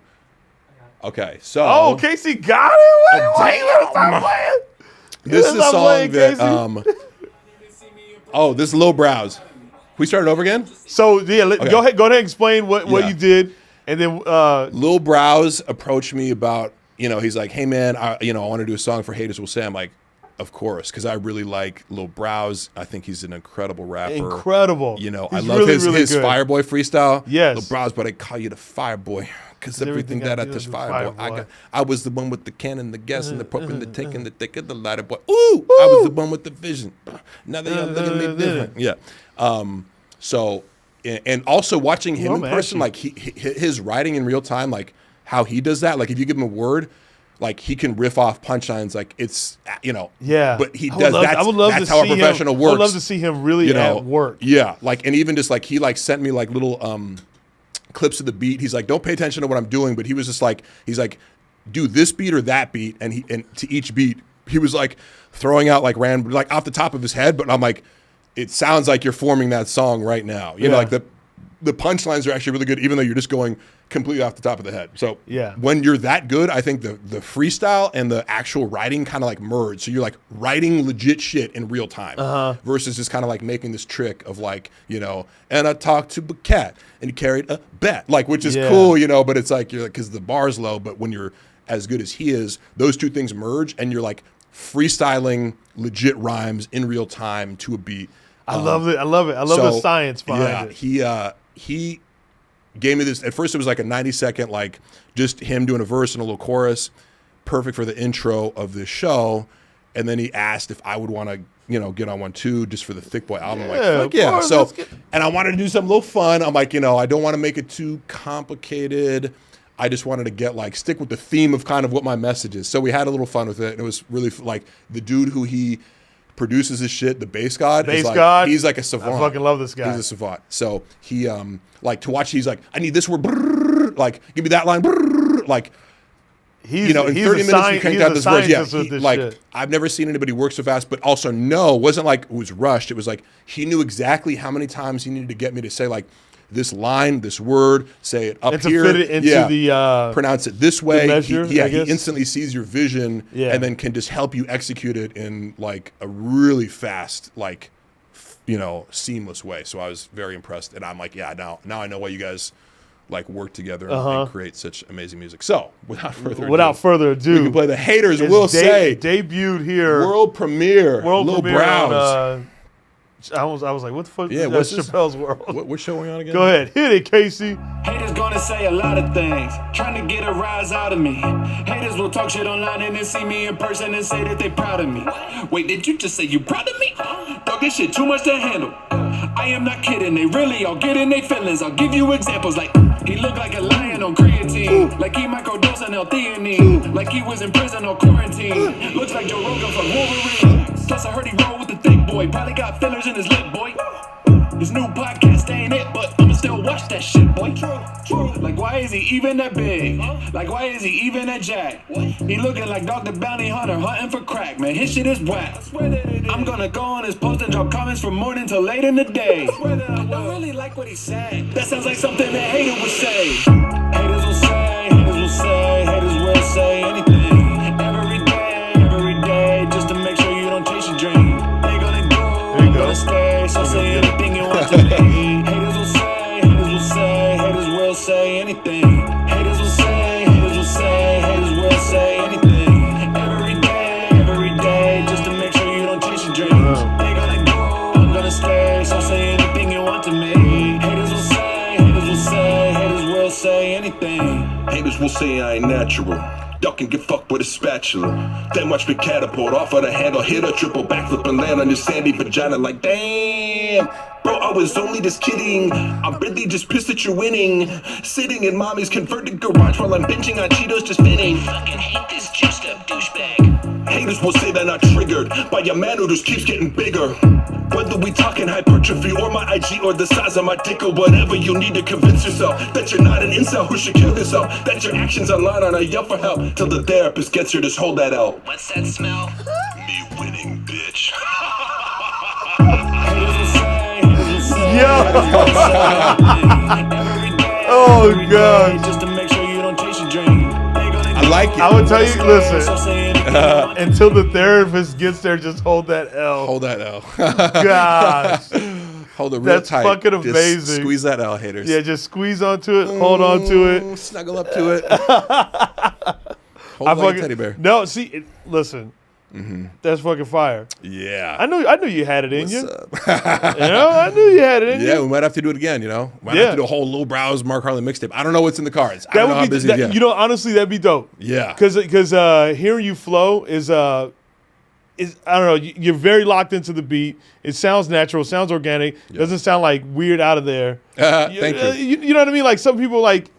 Okay, so. Oh, Casey got it. Wait, stop playing. This is a song that. This is Lil Brows. We started over again. So yeah, go ahead and explain what you did, and then Lil Brows approached me about, you know, he's like, hey man, I want to do a song for Haters Will Say. I'm like, of course, because I really like Lil Brows. I think he's an incredible rapper. Incredible. You know, he's I love his good. Fireboy freestyle. Yes. Lil Brows, but I call you the Fireboy. Because everything that I touch, Fireboy. I was the one with the cannon, the gas, and the pump, and the taking, the thick of the lighter boy. Ooh, I was the one with the vision. Now they all looking at me different. Yeah. So, and also watching him in person, like his writing in real time, like how he does that. Like if you give him a word, like he can riff off punchlines, like it's, you know. Yeah. But he does. That's how a professional works. I would love to see him really at work. Yeah. Like, and even just like he like sent me like little clips of the beat. He's like, don't pay attention to what I'm doing, but he was just like, he's like, do this beat or that beat, and to each beat he was like throwing out like random, like off the top of his head, but I'm like, it sounds like you're forming that song right now. You know, like the punchlines are actually really good, even though you're just going completely off the top of the head. So when you're that good, I think the freestyle and the actual writing kind of like merge. So you're like writing legit shit in real time versus just kind of like making this trick of like, you know, and I talked to a cat and he carried a bat, like, which is cool, you know, but it's like, you're like, because the bar's low, but when you're as good as he is, those two things merge and you're like freestyling legit rhymes in real time to a beat. I love it. I love the science behind it. He gave me this. At first, it was like a 90-second, like just him doing a verse and a little chorus, perfect for the intro of this show. And then he asked if I would want to, get on one too, just for the Thick Boy album. I'm like, fuck yeah. So, and I wanted to do something a little fun. I'm like, I don't want to make it too complicated. I just wanted to get stick with the theme of kind of what my message is. So we had a little fun with it. And it was really like the dude who he produces his shit, the bass god. He's like a savant. I fucking love this guy. He's a savant. So he, to watch, he's like, I need this word, brrr, give me that line, brrr, He's, in 30 minutes you cranked out this verse. Yeah, shit. I've never seen anybody work so fast, but also it wasn't like it was rushed. It was like he knew exactly how many times he needed to get me to say this line, this word, say it up here. To fit it into the pronounce it this way. Measure, he instantly sees your vision and then can just help you execute it in a really fast, seamless way. So I was very impressed, and I'm like, now I know why you guys work together and create such amazing music. So without further ado, we can play The Haters Will Say. Debuted here. World premiere. Lil Browns. I was like, what the fuck? Yeah, that's Chappelle's World. What show are we on again? Go ahead. Hit it, Casey. Haters gonna say a lot of things, trying to get a rise out of me. Haters will talk shit online and then see me in person and say that they proud of me. Wait, did you just say you proud of me? Dog, this shit too much to handle. I am not kidding, they really all get in their feelings. I'll give you examples he look like a lion on creatine, like he microdosing L-theanine, like he was in prison or quarantine. Looks like Joe Rogan from Wolverine. Plus I heard he roll with the thick boy, probably got fillers in his lip, boy. His new podcast ain't it, but I'ma still watch that shit, boy. Like, why is he even that big? Like, why is he even that jack? He looking like Dr. Bounty Hunter hunting for crack, man. His shit is whack. I'm gonna go on his post and drop comments from morning till late in the day. I don't really like what he said. That sounds like something that haters would say. Haters will say, haters will say, haters will say anything. Every day, just to make sure you don't chase your dream. They gonna go, stay, so say anything you want to be. Haters will say, haters will say, haters will say anything. Haters will say, haters will say, haters will say anything. Every day, just to make sure you don't chase your dreams. They gonna go, I'm gonna stay, so say anything you want to me. Haters will say, haters will say, haters will say anything. Haters will say I ain't natural. Y'all can get fucked with a spatula. Then watch me catapult off of the handle, hit a triple backflip and land on your sandy vagina like damn. Bro, I was only just kidding. I'm really just pissed that you're winning. Sitting in mommy's converted garage while I'm binging on Cheetos just spinning. Fucking hate this juiced up douchebag. Haters will say they're not triggered by a man who just keeps getting bigger. Whether we talking hypertrophy or my IG or the size of my dick or whatever, you need to convince yourself that you're not an incel who should kill yourself. That your actions online are a yell for help till the therapist gets you to just hold that out. What's that smell? Me winning, bitch. Oh god. Just to make sure you don't chase your dream. I like it. I would tell you, listen. Until the therapist gets there, just hold that L. Hold that L. Gosh. Hold it real That's tight. fucking Just amazing. squeeze that L, haters. Yeah, just squeeze onto it, hold on to it. Snuggle up to it. Hold like a teddy bear. No, see, listen. That's fucking fire. Yeah. I knew you had it in you. What's I knew you had it in you. Yeah, we might have to do it again, Might have to do a whole Lil Browns Mark Harley mixtape. I don't know what's in the cards. I don't know how busy it is. Honestly, that'd be dope. Yeah. Because hearing you flow is I don't know, you're very locked into the beat. It sounds natural, sounds organic. Yeah. Doesn't sound weird out of there. Thank you. You know what I mean? Like some people something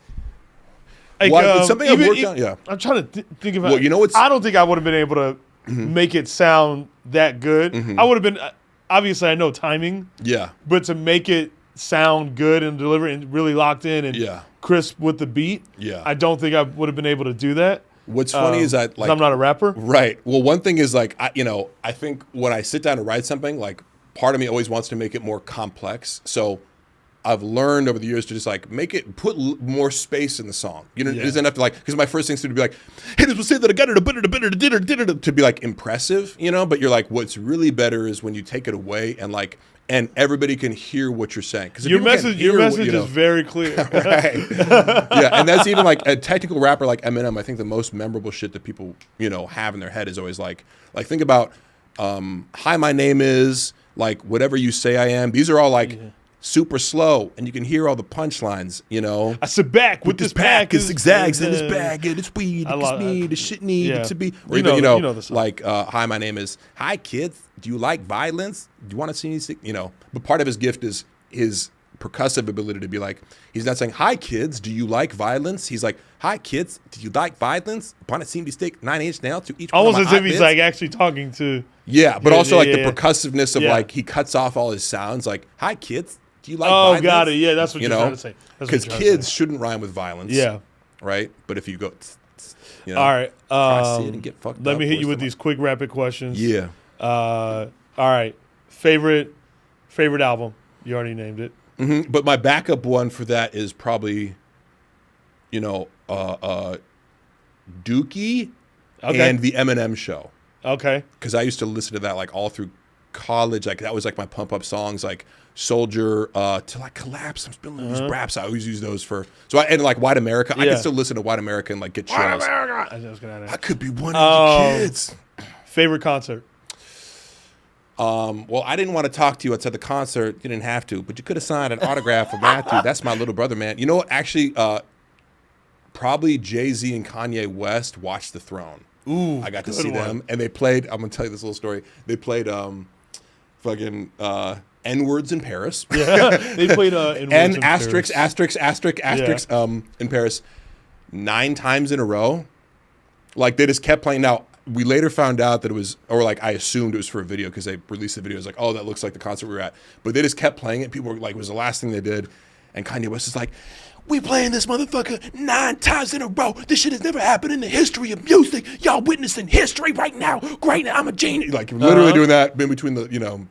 I've worked on, yeah. I'm trying to think about. Well, I don't think I would have been able to make it sound that good. I would have been. Obviously, I know timing. Yeah. But to make it sound good and deliver and really locked in and crisp with the beat, I don't think I would have been able to do that. What's funny is that I'm not a rapper. Right. Well, one thing is I think when I sit down to write something, part of me always wants to make it more complex. So I've learned over the years to just put more space in the song. It doesn't have to because my first instinct would be haters will say that I got it a bitter to be impressive, but you're what's really better is when you take it away and everybody can hear what you're saying. Because your message is very clear. Right. Yeah, and that's even a technical rapper like Eminem. I think the most memorable shit that people, have in their head is always think about, hi, my name is, whatever you say I am. These are all super slow, and you can hear all the punchlines, you know. I sit back with this pack. It's zigzags in his bag, and it's weed, it's me, the shit needed to be. Or even, the song. like, hi, my name is, hi, kids, do you like violence? Do you want to see me, you know? But part of his gift is his percussive ability to be like, he's not saying, hi, kids, do you like violence? He's like, hi, kids, do you like violence? Upon it seemed to stick 9-inch nail to each one almost of my as if he's bits. like actually talking to. Yeah, but also like the yeah. percussiveness of Yeah. like, he cuts off all his sounds, like, hi, kids, do you like violence? Oh, got it. Yeah, that's what you you're know? trying to say. Because kids shouldn't rhyme with violence. Yeah. Right? But if you go, you know, All right. try to see it and get fucked Let up, me hit where's you with the- these quick rapid questions. Yeah. All right. Favorite album? You already named it. Mm-hmm. But my backup one for that is probably, you know, Dookie and the Eminem Show. Okay. Because I used to listen to that like all through college. Like that was like my pump up songs, like Soldier, Till I Collapse. I'm spilling these raps. I always use those for. So and like White America. I Yeah. can still listen to White America and like get chills. White America. I was gonna I could be one of your kids. Favorite concert? Well, I didn't want to talk to you outside the concert. You didn't have to, but you could have signed an autograph for Matthew. That's my little brother, man. You know what? Actually, probably Jay-Z and Kanye West watched The Throne. Ooh, I got to see them, and they played. I'm gonna tell you this little story. They played fucking N-words in Paris. Yeah, they played N-words and in asterisk, Paris. asterisk in Paris 9 times in a row. Like they just kept playing. Now we later found out that it was, or like I assumed it was for a video because they released the video. It was like, oh, that looks like the concert we were at. But they just kept playing it. People were like, it was the last thing they did. And Kanye West is like, we playing this motherfucker 9 times in a row. This shit has never happened in the history of music. Y'all witnessing history right now. Great, I'm a genius. Like literally doing that in between the, you know.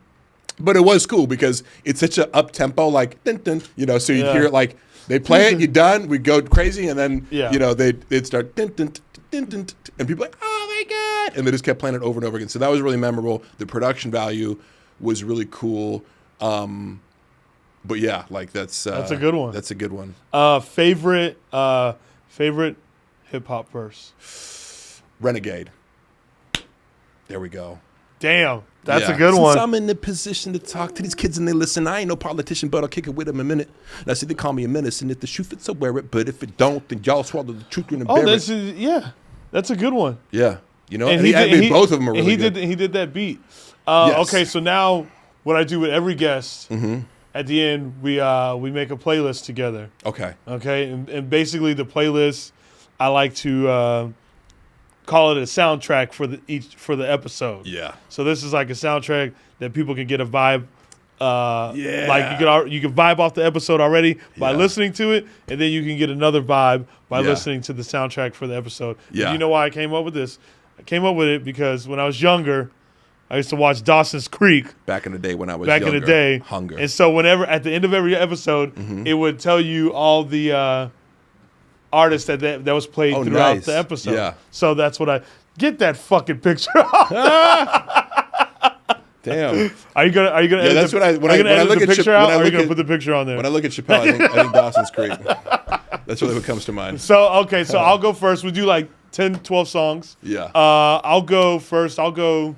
But it was cool because it's such a up tempo, like dun, dun, you know. So you hear it like they play it, you're done, we go crazy, and then you know they'd start dun, dun, dun, dun, dun, and people are like, oh my god, and they just kept playing it over and over again. So that was really memorable. The production value was really cool. But yeah, like that's a good one. That's a good one. Favorite hip hop verse? Renegade. There we go. Damn, that's Yeah. a good one. Since I'm in the position to talk to these kids and they listen, I ain't no politician, but I'll kick it with them a minute. Now, see, they call me a menace, and if the shoe fits, I'll wear it. But if it don't, then y'all swallow the truth and bear it. That's a good one. Yeah, you know, And both of them are really good. He did that beat. Yes. Okay, so now what I do with every guest, at the end we make a playlist together. Okay. Okay, and basically the playlist, I like to call it a soundtrack for the episode. Yeah. So this is like a soundtrack that people can get a vibe. Like you can vibe off the episode already by listening to it, and then you can get another vibe by listening to the soundtrack for the episode. Yeah. And you know why I came up with this? I came up with it because when I was younger, I used to watch Dawson's Creek. Back in the day when I was Back younger. in the day. Hunger. And so whenever, at the end of every episode, it would tell you all the artists that was played throughout the episode. Yeah. So that's what get that fucking picture off. Damn. Are you gonna edit that's the, what I when I look the at picture out, or are you gonna put the picture on there? When I look at Shapel, I think Dawson's Creek. That's really what comes to mind. So I'll go first. We do like 10, 12 songs. Yeah. I'll go first. I'll go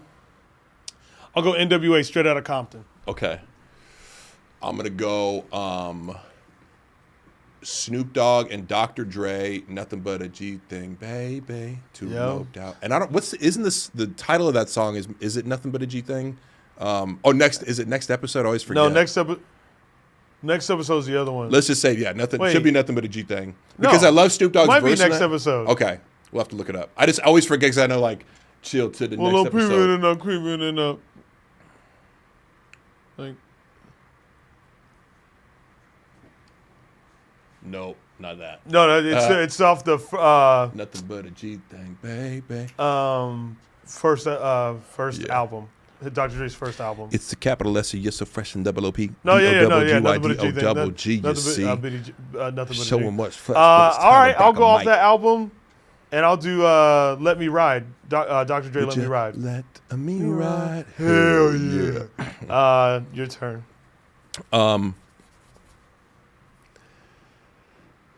NWA, Straight Outta Compton. Okay. I'm gonna go Snoop Dogg and Dr. Dre, Nothing But a G Thing, baby. No doubt. And I don't. Isn't this the title of that song? Is it Nothing But a G Thing? Is it next episode? I always forget. No, next episode is the other one. Let's just say nothing. Wait. Should be Nothing But a G Thing because I love Snoop Dogg's Might verse. be in next that. episode. Okay, we'll have to look it up. I always forget because I know like chill to the next episode. Creeping up. Like. Nope, not that. No, it's off the Nothing But a G Thing, baby. first album, Dr. Dre's first album. It's the capital S, you're so fresh and double OP. No, Nothing But a G Thing. double G, you see. Nothing But a G. So much flesh. All right, I'll go off that album, and I'll do Let Me Ride. Dr. Dre, Let Me Ride. Let me ride. Hell yeah. Your turn.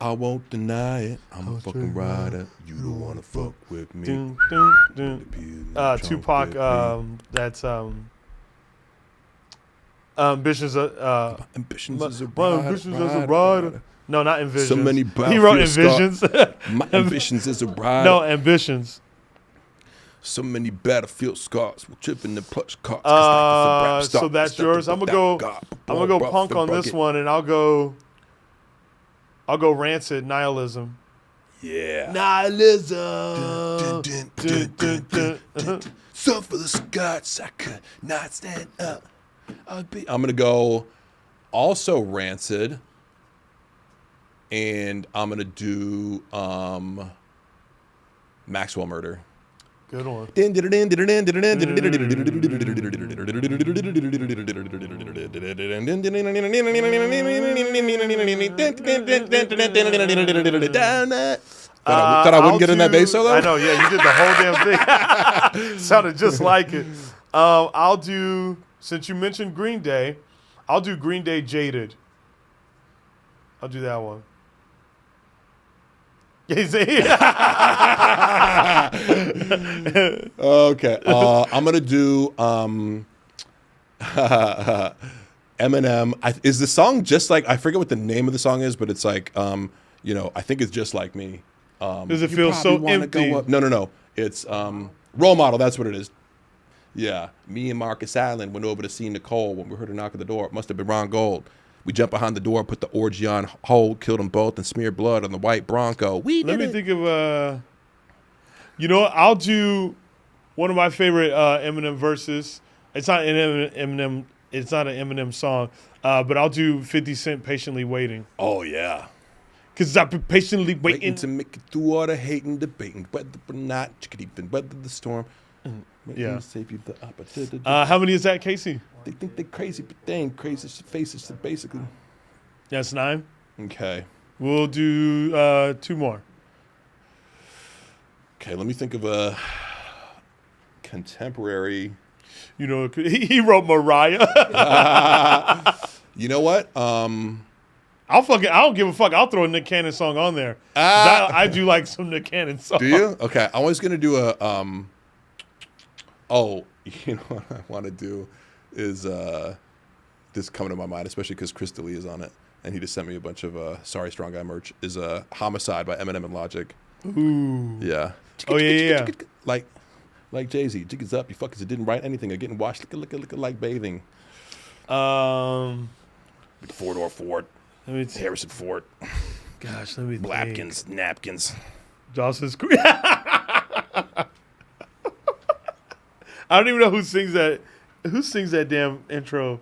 I won't deny it. I'm a fucking rider. You don't wanna fuck with me. Dun, dun, dun. Tupac. That's Ambitions. Ambitions as a My bride. ambitions as a bride. No, not envisions. So many He wrote envisions. My ambitions as a bride. No, ambitions. So many battlefield scars. We're tripping the plush cars. So that's yours. I'm gonna go punk on this one, and I'll go Rancid, Nihilism. Yeah. Nihilism. So for the Scots, I could not stand up. I'm gonna go also Rancid, and I'm gonna do Maxwell Murder. Good one. Thought I wouldn't get in that bass solo? I know, yeah, you did the whole damn thing. Sounded just like it. I'll do, since you mentioned Green Day, I'll do Green Day Jaded. I'll do that one. Okay. I'm going to do Eminem. Is the song just like, I forget what the name of the song is, but it's like, I think it's Just Like Me. Does it feel so empty? No. It's Role Model. That's what it is. Yeah. Me and Marcus Allen went over to see Nicole when we heard her knock at the door. It must have been Ron Gold. We jumped behind the door, put the orgy on hold, killed them both, and smeared blood on the white Bronco. Let me think of, I'll do one of my favorite Eminem verses. It's not an Eminem. It's not an Eminem song, but I'll do 50 Cent "Patiently Waiting." Oh yeah, because I've been patiently waiting to make it through all the hating, debating, whether or not you could even weather the storm. Yeah. Save you the opportunity. How many is that, Casey? They think they're crazy, but they ain't crazy. Faces, basically. That's 9. Okay. We'll do 2 more. Okay, let me think of a contemporary. He wrote Mariah. You know what? I don't give a fuck. I'll throw a Nick Cannon song on there. I do like some Nick Cannon songs. Do you? Okay, I was gonna do a what I want to do is this coming to my mind, especially because Chris D'Elia is on it, and he just sent me a bunch of Sorry Strong Guy merch. Is Homicide by Eminem and Logic. Ooh. Yeah. Oh yeah. Like Jay-Z, jig is up. You fuckers that didn't write anything are getting washed. Look like bathing. Four-door Ford. Harrison Ford. Gosh, let me Blapkins, think. napkins. Dawson's Creek. I don't even know who sings that. Who sings that damn intro?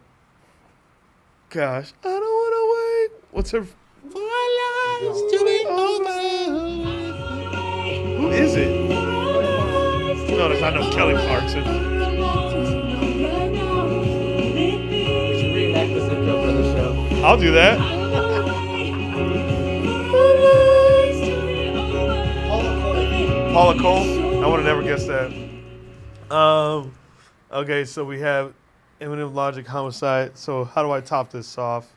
Gosh, I don't want to wait. What's her? For our lives to be over. Who is it? No, I know Kelly Clarkson. We should reenact this intro for the show. I'll do that. Paula Cole. I would have never guessed that. Okay, so we have Eminem, Logic, Homicide. So how do I top this off?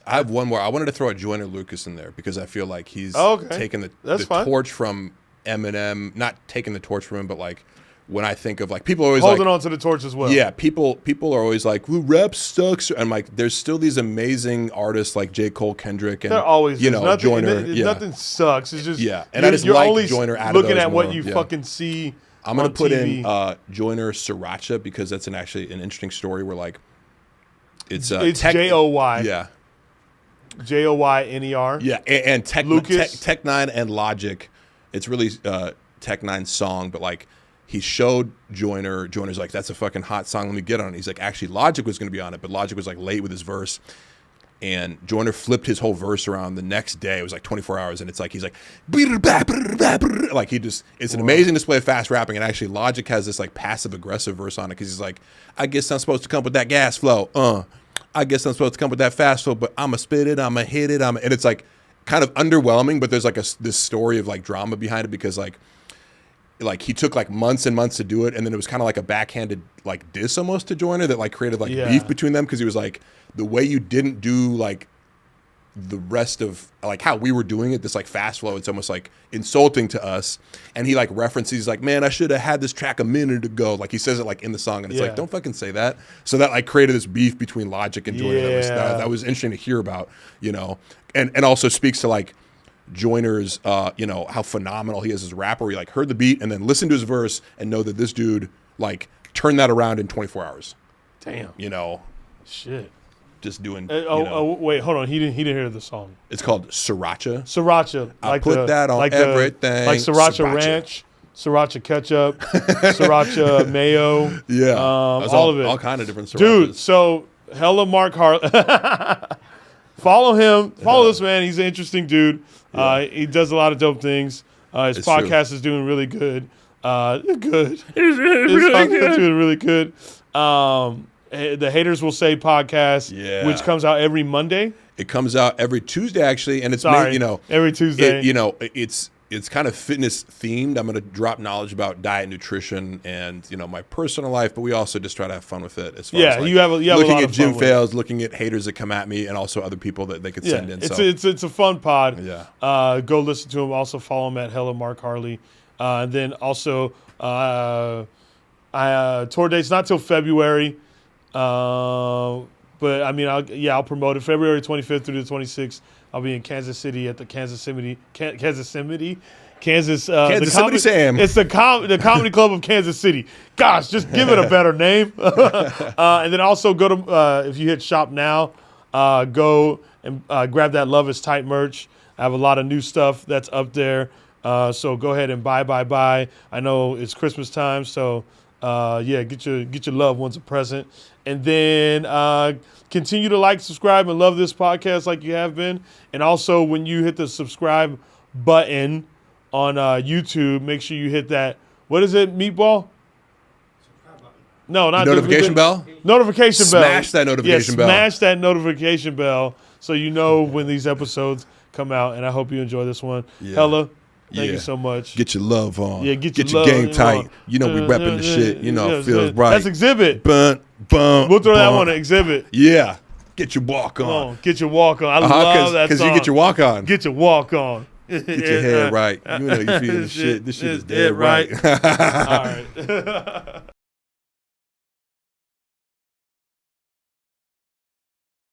I have one more. I wanted to throw a Joyner Lucas in there because I feel like he's taking the torch from Eminem. Not taking the torch from him, but like when I think of like people are always holding on to the torch as well. Yeah, people are always like, "Well, rap sucks." And like, there's still these amazing artists like J. Cole, Kendrick, and there always nothing, Joyner. Nothing sucks. It's just and I just you're like only Joyner out looking of those at what more. you fucking see. I'm gonna put TV. in Joyner Sriracha because that's actually an interesting story where like it's Joy. Yeah. Joyner. Yeah, and Tech Lucas. Nine and Logic. It's really Tech Nine's song, but like he showed Joyner. Joyner's like, that's a fucking hot song. Let me get on it. He's like, actually, Logic was going to be on it, but Logic was like late with his verse. And Joyner flipped his whole verse around the next day. It was like 24 hours, and it's like he's like, like he just. It's an amazing display of fast rapping, and actually, Logic has this like passive aggressive verse on it because he's like, I guess I'm supposed to come with that gas flow. I guess I'm supposed to come with that fast flow, but I'ma spit it, I'ma hit it, and it's like kind of underwhelming, but there's like this story of like drama behind it because like he took like months and months to do it, and then it was kind of like a backhanded like diss almost to Joyner that like created like beef between them because he was like, the way you didn't do like the rest of like how we were doing it, this like fast flow, it's almost like insulting to us. And he like references like, man, I should have had this track a minute ago. Like he says it like in the song, and it's like, don't fucking say that. So that like created this beef between Logic and Joyner that was interesting to hear about, you know, and also speaks to like Joyner's, you know, how phenomenal he is as a rapper. He like heard the beat and then listened to his verse and know that this dude like turned that around in 24 hours. Damn. You know, shit. Just doing. Wait, hold on. He didn't hear the song. It's called Sriracha. Sriracha. I put that on everything. Like Sriracha Ranch, Sriracha Ketchup, Sriracha Mayo. Yeah. All of it. All kind of different Srirachas. Dude, so hella Mark Harley. Follow him. Follow this man. He's an interesting dude. He does a lot of dope things. His podcast is doing really good. His podcast is doing really good. The Haters Will Say podcast, which comes out every Monday. It comes out every Tuesday, actually, and it's every Tuesday. It's kind of fitness themed. I'm going to drop knowledge about diet, nutrition, and my personal life, but we also just try to have fun with it. As far as like you have looking a lot at of gym fun fails, looking at haters that come at me, and also other people that they could send in. It's a fun pod. Yeah. Go listen to him. Also follow him at Hella Mark Harley, and then also tour date's not till February. But I mean, I'll promote it. February 25th through the 26th, I'll be in Kansas City at the Kansas City Sam. It's the Comedy Club of Kansas City. Gosh, just give it a better name. And then also go to if you hit shop now, go and grab that Love Is Tight merch. I have a lot of new stuff that's up there. So go ahead and buy. I know it's Christmas time, so. Get your loved ones a present, and then continue to like, subscribe, and love this podcast like you have been. And also, when you hit the subscribe button on YouTube, make sure you hit that. What is it, Meatball? No, not notification bell. Notification bell. Smash that notification bell. Smash that notification bell so you know when these episodes come out. And I hope you enjoy this one. Yeah. Hella. Thank you so much. Get your love on. Yeah, get your love, game tight. We repping the shit. It feels right. That's Exhibit. We'll throw that one to Exhibit. Yeah. Get your walk on. Get your walk on. I love that song. Because you get your walk on. Get your walk on. Get your head right. You feel the shit. This shit is dead right. All right.